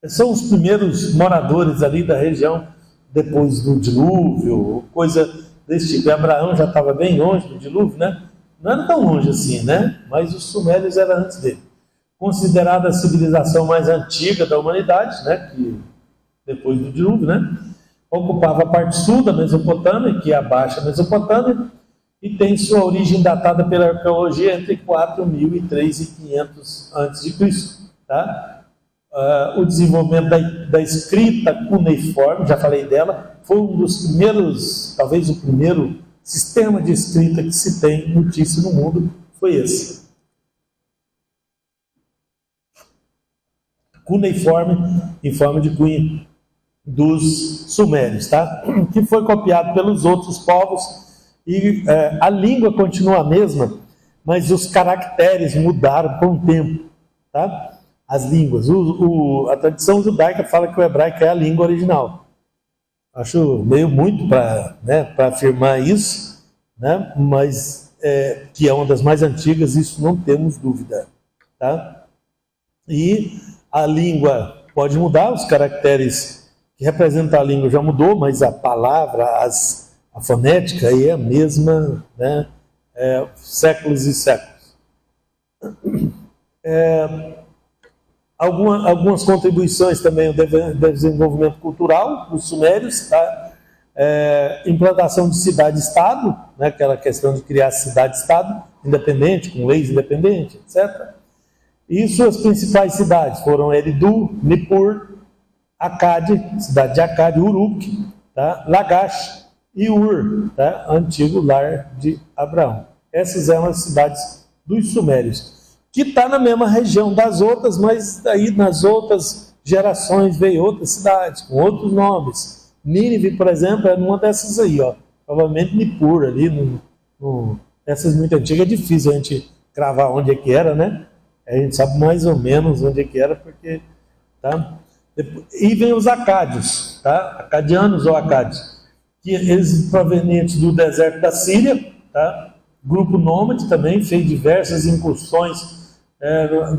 São os primeiros moradores ali da região depois do dilúvio, coisa desse tipo. E Abraão já estava bem longe do dilúvio, Não era tão longe assim, Mas os sumérios eram antes dele. Considerada a civilização mais antiga da humanidade, que depois do dilúvio, ocupava a parte sul da Mesopotâmia, que é a Baixa Mesopotâmia, e tem sua origem datada pela arqueologia entre 4.000 e 3.500 a.C., tá? O desenvolvimento da escrita cuneiforme, já falei dela, foi um dos primeiros, talvez o primeiro sistema de escrita que se tem notícia no mundo, foi esse. Cuneiforme, em forma de cunha, dos sumérios, tá? Que foi copiado pelos outros povos, e a língua continua a mesma, mas os caracteres mudaram com o tempo, tá? As línguas. A tradição judaica fala que o hebraico é a língua original. Acho meio muito para afirmar isso, mas que é uma das mais antigas, isso não temos dúvida, tá? E a língua pode mudar, os caracteres que representam a língua já mudou, mas a palavra, a fonética aí é a mesma, séculos e séculos. Algumas contribuições também do desenvolvimento cultural dos sumérios, tá? Implantação de cidade-estado, aquela questão de criar cidade-estado independente, com leis independentes, etc. E suas principais cidades foram Eridu, Nippur, Akkad, cidade de Akkad, Uruk, tá? Lagash e Ur, tá? Antigo lar de Abraão. Essas eram as cidades dos sumérios, que está na mesma região das outras, mas aí nas outras gerações veio outras cidades, com outros nomes. Nínive, por exemplo, é uma dessas aí, provavelmente Nippur, ali, essas muito antigas, é difícil a gente cravar onde é que era, A gente sabe mais ou menos onde é que era, porque, tá? E vem os acádios, tá? Acadianos ou acádios, que eles provenientes do deserto da Síria, tá? Grupo nômade também, fez diversas incursões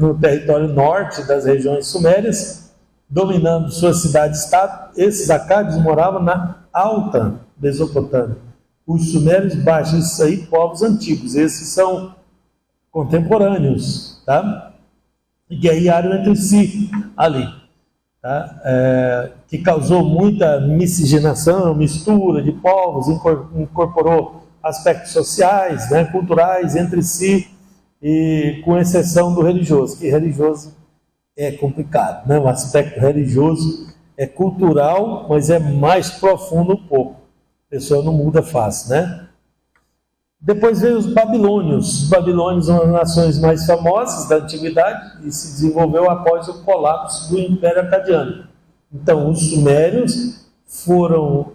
no território norte das regiões sumérias, dominando sua cidade-estado. Esses acádios moravam na alta Mesopotâmia. Os sumérios baixos, isso aí, povos antigos. Esses são contemporâneos, tá? E guerrearam entre si ali, tá? Que causou muita miscigenação, mistura de povos, incorporou aspectos sociais, culturais entre si, e com exceção do religioso, que religioso é complicado, né? O aspecto religioso é cultural, mas é mais profundo um pouco. A pessoa não muda fácil, né? Depois veio os babilônios. Os babilônios são as nações mais famosas da antiguidade e se desenvolveu após o colapso do Império Acadiano. Então, os sumérios foram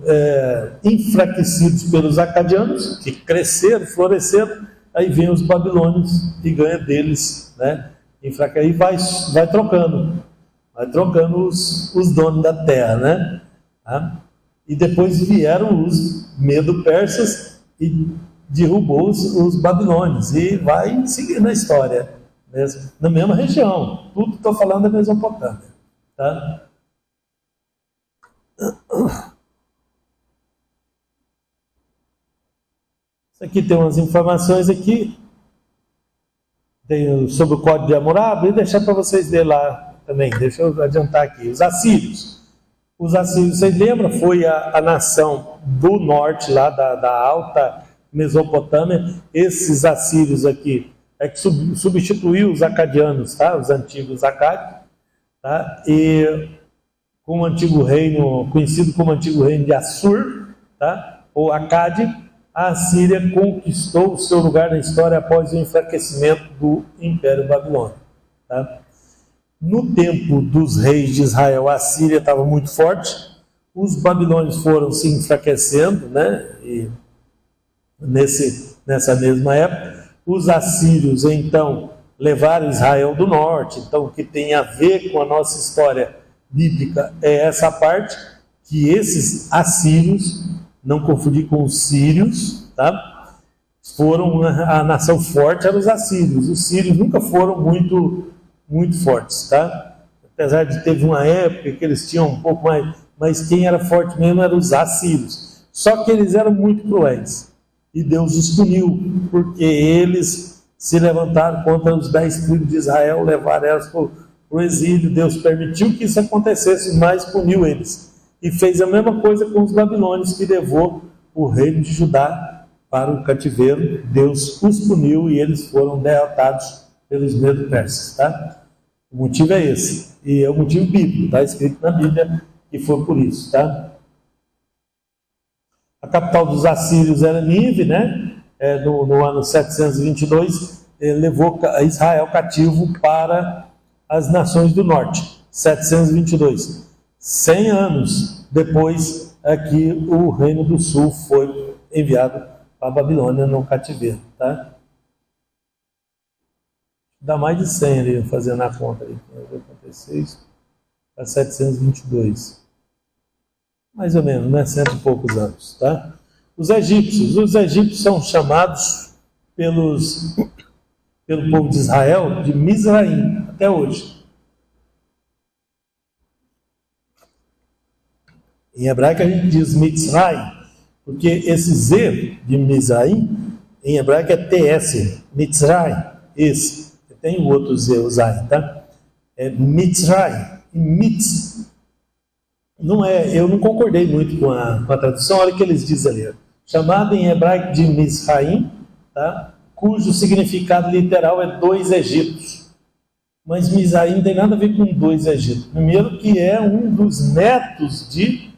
enfraquecidos pelos acadianos, que cresceram, floresceram, aí vem os babilônios e ganha deles, né? E vai trocando os donos da terra, né? Tá? E depois vieram os medo-persas e derrubou os babilônios, e vai seguindo a história, mesmo, na mesma região. Tudo estou falando da Mesopotâmia, tá? Isso aqui tem umas informações aqui, tem sobre o Código de Hammurabi, e deixar para vocês verem lá também. Deixa eu adiantar aqui. Os assírios, vocês lembram? Foi a nação do norte, lá da alta Mesopotâmia. Esses assírios aqui é que substituiu os acadianos, tá? Os antigos acádios, tá? E com o antigo reino, conhecido como antigo reino de Assur, tá? Ou Acade, a Assíria conquistou o seu lugar na história após o enfraquecimento do Império Babilônico, tá? No tempo dos reis de Israel, a Síria estava muito forte, os babilônios foram se enfraquecendo, né? E nessa mesma época, os assírios então levaram Israel do norte. Então, o que tem a ver com a nossa história bíblica é essa parte, que esses assírios, não confundir com os sírios, tá? Foram a nação forte, eram os assírios. Os sírios nunca foram muito fortes, tá? Apesar de teve uma época que eles tinham um pouco mais, mas quem era forte mesmo eram os assírios. Só que eles eram muito cruéis. E Deus os puniu, porque eles se levantaram contra os 10 tribos de Israel, levaram elas para o exílio. Deus permitiu que isso acontecesse, mas puniu eles. E fez a mesma coisa com os babilônios, que levou o reino de Judá para o cativeiro. Deus os puniu e eles foram derrotados pelos medo-persas, tá? O motivo é esse, e é o motivo bíblico, está escrito na Bíblia, que foi por isso, tá? A capital dos assírios era Nínive, né? No ano 722, levou Israel cativo para as nações do norte. 722. 100 anos depois é que o reino do sul foi enviado para a Babilônia no cativeiro, tá? Dá mais de 100 ali, fazendo a conta ali. 56 para 722. Mais ou menos, né? 100 e poucos anos, tá? Os egípcios são chamados pelo povo de Israel de Mizraim, até hoje. Em hebraico a gente diz Mitzrayim, porque esse Z de Mizraim, em hebraico é TS, Mitzrayim, esse. Tem o outro Z, o Zay, tá? É Mitzrayim. E Mitz, eu não concordei muito com a tradução, olha o que eles dizem ali. Chamado em hebraico de Mizraim, tá? Cujo significado literal é 2 Egípcios. Mas Mizraim não tem nada a ver com 2 Egípcios. Primeiro que é um dos netos de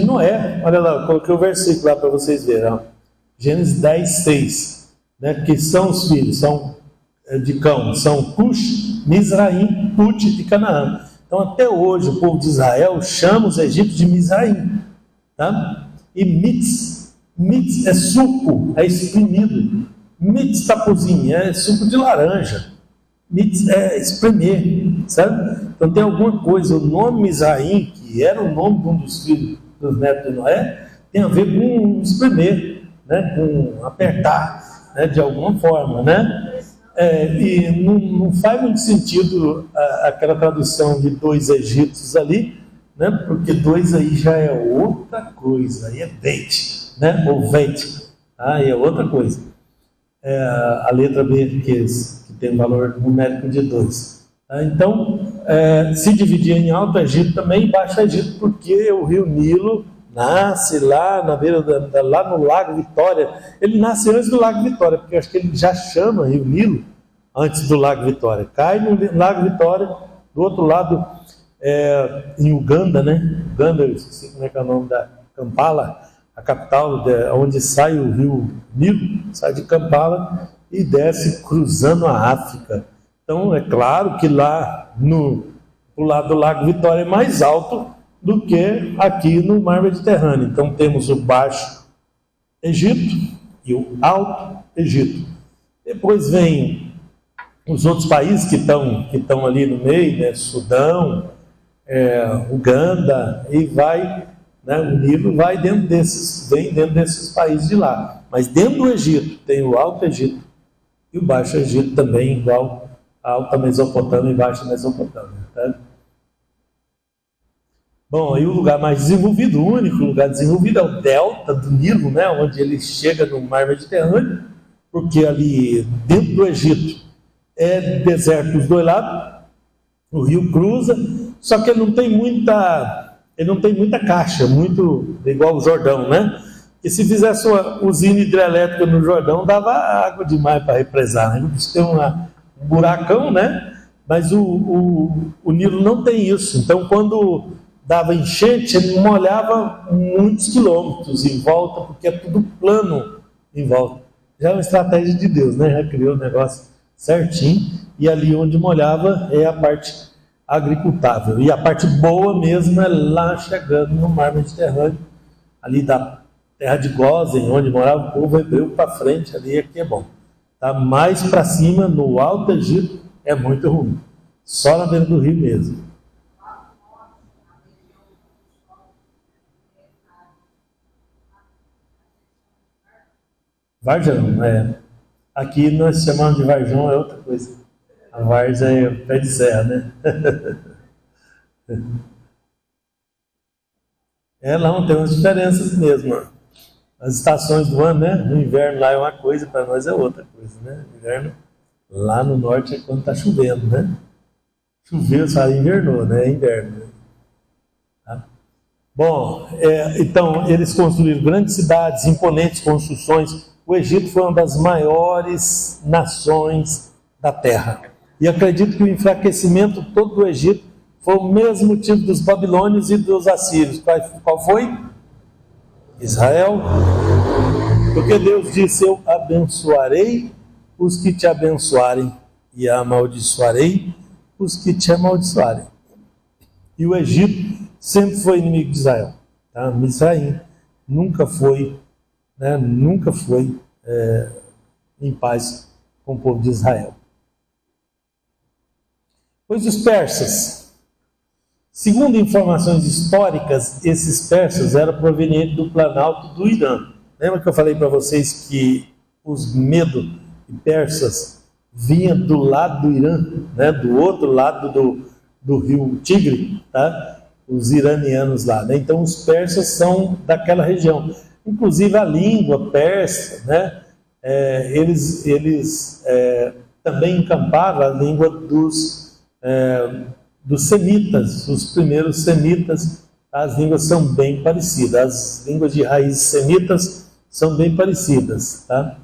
Noé. Olha lá, eu coloquei o versículo lá para vocês verem. Ó. Gênesis 10, 6. Né? Que são os filhos, de Cão, são Cush, Mizraim, Put e Canaã. Então até hoje o povo de Israel chama os egípcios de Mizraim, tá? E Mitz é suco, é espremido. Mitz tapuzinho, é suco de laranja. Mitz é espremer, sabe? Então tem alguma coisa, o nome Mizraim, que era o nome de um dos filhos dos netos de Noé, tem a ver com espremer, né? Com apertar, né? De alguma forma, né? E não faz muito sentido aquela tradução de 2 egípcios ali, né? Porque 2 aí já é outra coisa, aí é Veit, né? Ou Veit, aí é outra coisa. A letra B, que tem um valor numérico de 2. Então, se dividia em Alto Egito também e Baixo Egito, porque o rio Nilo nasce lá na beira lá no Lago Vitória. Ele nasce antes do Lago Vitória, porque eu acho que ele já chama Rio Nilo antes do Lago Vitória. Cai no Lago Vitória, do outro lado, em Uganda, né? Uganda, eu esqueci como é que é o nome da Kampala, a capital, onde sai o rio Nilo, sai de Kampala e desce cruzando a África. Então, é claro que lá no lado do Lago Vitória é mais alto do que aqui no Mar Mediterrâneo. Então, temos o Baixo Egito e o Alto Egito. Depois vem os outros países que estão ali no meio, né? Sudão, Uganda, e vai, né? O Nilo vai vem dentro desses países de lá. Mas dentro do Egito tem o Alto Egito e o Baixo Egito também, igual a Alta Mesopotâmia e Baixa Mesopotâmia. Tá? Bom, aí o lugar mais desenvolvido, o único lugar desenvolvido é o delta do Nilo, né? Onde ele chega no Mar Mediterrâneo, porque ali dentro do Egito é deserto dos dois lados, o rio cruza, só que ele não tem muita caixa, muito igual o Jordão, né? E se fizesse uma usina hidrelétrica no Jordão, dava água demais para represar, né? Tem um buracão, né? Mas o Nilo não tem isso. Então, quando dava enchente, ele molhava muitos quilômetros em volta, porque é tudo plano em volta. Já é uma estratégia de Deus, né? Já criou o negócio certinho, e ali onde molhava é a parte agricultável. E a parte boa mesmo é lá chegando no Mar Mediterrâneo, ali da terra de Gósen, onde morava o povo hebreu, para frente, ali é que é bom. Tá mais para cima, no Alto Egito, é muito ruim. Só na beira do rio mesmo. Varjão, aqui nós chamamos de Varjão, é outra coisa. A várzea é pé de serra, né? Não, tem umas diferenças mesmo. As estações do ano, né? No inverno lá é uma coisa, para nós é outra coisa, né? O inverno lá no norte é quando está chovendo, né? Choveu, sabe, invernou, né? É inverno. Né? Tá? Bom, então eles construíram grandes cidades, imponentes construções. O Egito foi uma das maiores nações da terra. E acredito que o enfraquecimento todo do Egito foi o mesmo motivo dos babilônios e dos assírios. Qual foi? Israel. Porque Deus disse: eu abençoarei os que te abençoarem e amaldiçoarei os que te amaldiçoarem. E o Egito sempre foi inimigo de Israel. Tá? Misraim nunca foi em paz com o povo de Israel. Pois os persas, segundo informações históricas, esses persas eram provenientes do Planalto do Irã. Lembra que eu falei para vocês que os medos persas vinham do lado do Irã, né? Do outro lado do rio Tigre, tá? Os iranianos lá, né? Então os persas são daquela região. Inclusive a língua persa, né? Eles também encamparam a língua dos semitas, os primeiros semitas. As línguas são bem parecidas, as línguas de raízes semitas são bem parecidas, tá?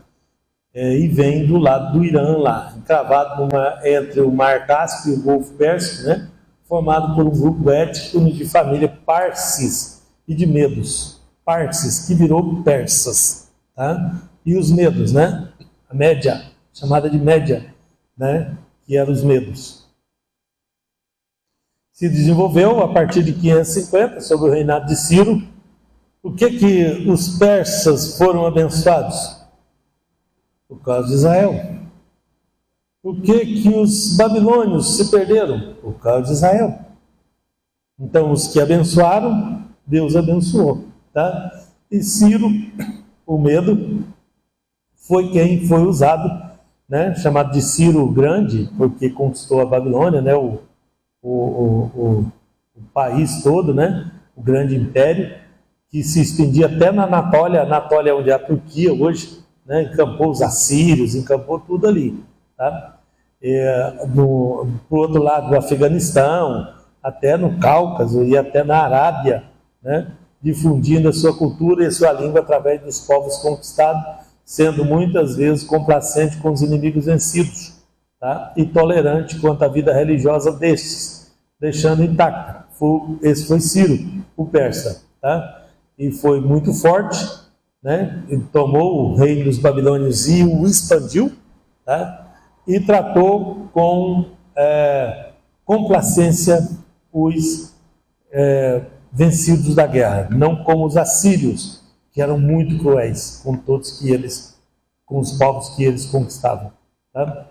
E vem do lado do Irã lá, encravado entre o Mar Cáspio e o Golfo Pérsico, né? Formado por um grupo étnico de família Parsis e de Medos. Parsis, que virou persas, tá? E os Medos, né? A Média, chamada de Média, né? Que eram os Medos. Se desenvolveu a partir de 550, sob o reinado de Ciro. Por que os persas foram abençoados? Por causa de Israel. Por que os babilônios se perderam? Por causa de Israel. Então, os que abençoaram, Deus abençoou. Tá? E Ciro, o medo, foi quem foi usado, né? Chamado de Ciro o Grande, porque conquistou a Babilônia, né? O país todo, né? O grande império, que se estendia até na Anatólia. Anatólia é onde é a Turquia hoje, né? Encampou os assírios, encampou tudo ali. Tá? Do outro lado do Afeganistão, até no Cáucaso e até na Arábia, né? Difundindo a sua cultura e a sua língua através dos povos conquistados, sendo muitas vezes complacente com os inimigos vencidos. tá? E tolerante quanto à vida religiosa destes, deixando intacta. Esse foi Ciro, o persa, tá? E foi muito forte, né? Ele tomou o reino dos babilônios e o expandiu, tá? E tratou com complacência os vencidos da guerra, não como os assírios, que eram muito cruéis com com os povos que eles conquistavam, tá?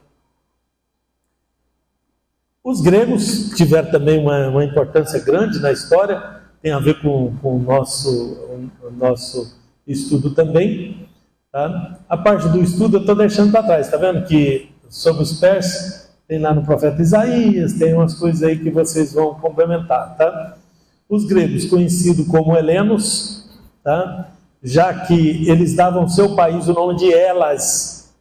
Os gregos tiveram também uma importância grande na história, tem a ver com o nosso estudo também, tá? A parte do estudo eu estou deixando para trás, está vendo que sobre os persas tem lá no profeta Isaías, tem umas coisas aí que vocês vão complementar, tá? Os gregos, conhecidos como helenos, tá? Já que eles davam ao seu país o nome de Hellas,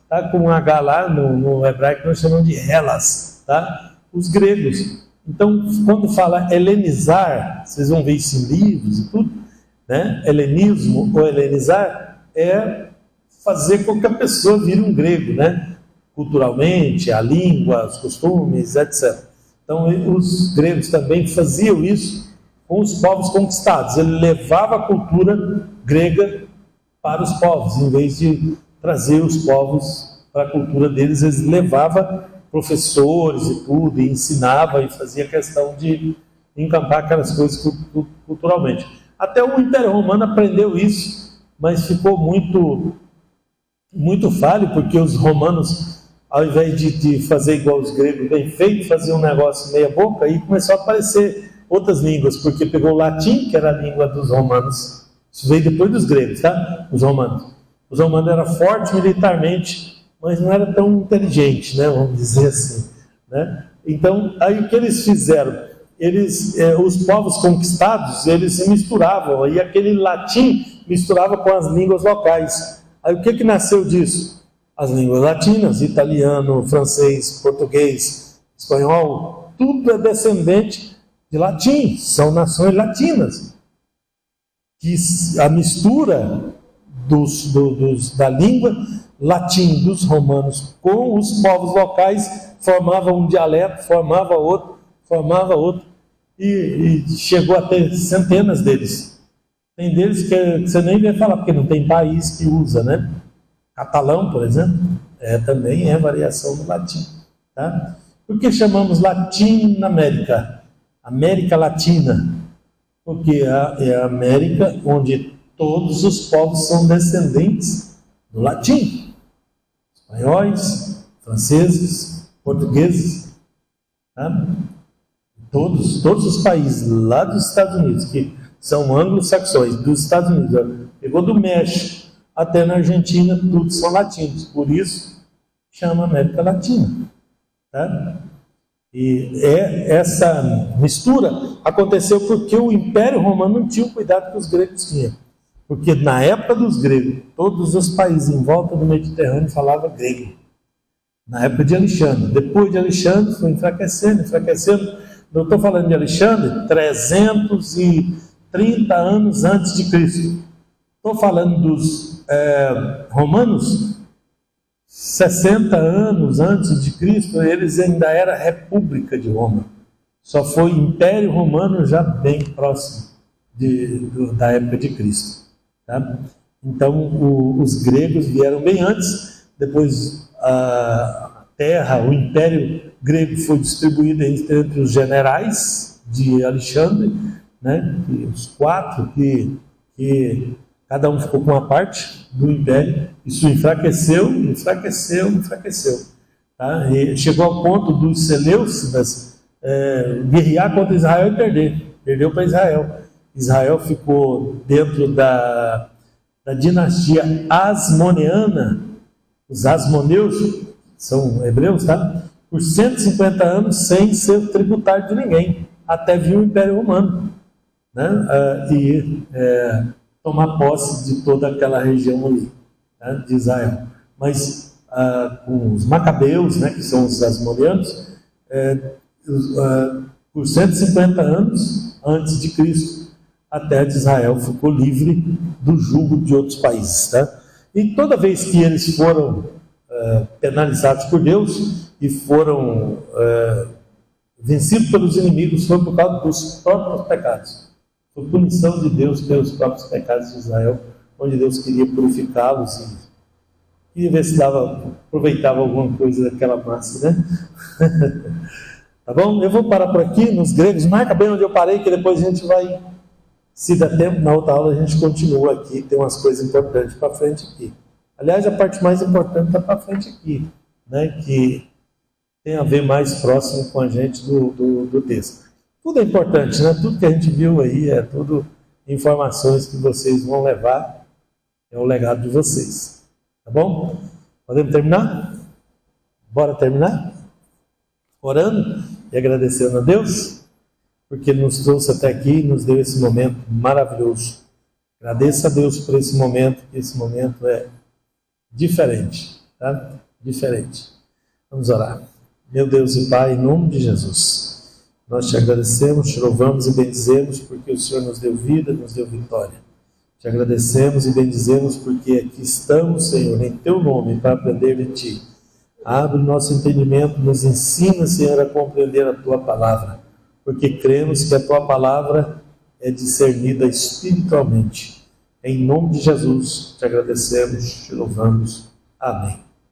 tá? Com um H lá no hebraico nós chamamos de Hellas, tá? Os gregos. Então, quando fala helenizar, vocês vão ver isso em livros e tudo, né? Helenismo ou helenizar é fazer com que a pessoa vire um grego, né? Culturalmente, a língua, os costumes, etc. Então, os gregos também faziam isso com os povos conquistados. Ele levava a cultura grega para os povos, em vez de trazer os povos para a cultura deles, eles levavam professores e tudo, e ensinava e fazia questão de encampar aquelas coisas culturalmente. Até o Império Romano aprendeu isso, mas ficou muito falho, porque os romanos, ao invés de fazer igual os gregos bem feito, faziam um negócio meia boca, e começou a aparecer outras línguas, porque pegou o latim, que era a língua dos romanos. Isso veio depois dos gregos, tá? Os romanos eram fortes militarmente, mas não era tão inteligente, né? Vamos dizer assim, né? Então, aí o que eles fizeram? Os povos conquistados, eles se misturavam, e aquele latim misturava com as línguas locais. Aí o que nasceu disso? As línguas latinas, italiano, francês, português, espanhol, tudo é descendente de latim, são nações latinas. Que a mistura da língua latim dos romanos com os povos locais formava um dialeto, formava outro, e chegou a ter centenas deles. Tem deles que você nem vê falar, porque não tem país que usa, né? Catalão, por exemplo, também é variação do latim, tá? Por que chamamos Latim na América? América Latina, porque é a América onde todos os povos são descendentes do latim. Espanhóis, franceses, portugueses, tá? Todos os países lá dos Estados Unidos, que são anglo-saxões, dos Estados Unidos, pegou do México até na Argentina, todos são latinos, por isso chama América Latina, tá? E essa mistura aconteceu porque o Império Romano não tinha o cuidado que os gregos tinham. Porque na época dos gregos, todos os países em volta do Mediterrâneo falavam grego. Na época de Alexandre. Depois de Alexandre, foi enfraquecendo. Não estou falando de Alexandre, 330 anos antes de Cristo. Estou falando dos romanos, 60 anos antes de Cristo, eles ainda eram República de Roma. Só foi Império Romano já bem próximo da época de Cristo. Tá? Então, os gregos vieram bem antes, depois a terra, o Império Grego foi distribuído entre os generais de Alexandre, né? Os 4 que cada um ficou com uma parte do império. Isso enfraqueceu. Tá? E chegou ao ponto dos Seleucidas guerrear contra Israel e perder. Perdeu para Israel. Israel ficou dentro da dinastia asmoneana. Os asmoneus são hebreus, tá? Por 150 anos sem ser tributário de ninguém, até vir o Império Romano, né? Tomar posse de toda aquela região ali, né, de Israel. Mas com os macabeus, né, que são os asmoneanos, por 150 anos antes de Cristo, a terra de Israel ficou livre do jugo de outros países. Tá? E toda vez que eles foram penalizados por Deus e foram vencidos pelos inimigos, foi por causa dos próprios pecados. Foi punição de Deus pelos próprios pecados de Israel, onde Deus queria purificá-los e ver se aproveitava alguma coisa daquela massa, né? Tá bom? Eu vou parar por aqui nos gregos. Marca bem onde eu parei, que depois a gente vai, se der tempo, na outra aula a gente continua aqui. Tem umas coisas importantes para frente aqui. Aliás, a parte mais importante está para frente aqui, né? Que tem a ver mais próximo com a gente do texto. Tudo é importante, né? Tudo que a gente viu aí é tudo informações que vocês vão levar. É o legado de vocês. Tá bom? Podemos terminar? Bora terminar? Orando e agradecendo a Deus, porque Ele nos trouxe até aqui e nos deu esse momento maravilhoso. Agradeça a Deus por esse momento, que esse momento é diferente, tá? Diferente. Vamos orar. Meu Deus e Pai, em nome de Jesus, nós te agradecemos, te louvamos e bendizemos, porque o Senhor nos deu vida, nos deu vitória. Te agradecemos e bendizemos, porque aqui estamos, Senhor, em Teu nome, para aprender de Ti. Abre o nosso entendimento, nos ensina, Senhor, a compreender a Tua palavra, porque cremos que a Tua palavra é discernida espiritualmente. Em nome de Jesus, te agradecemos, te louvamos. Amém.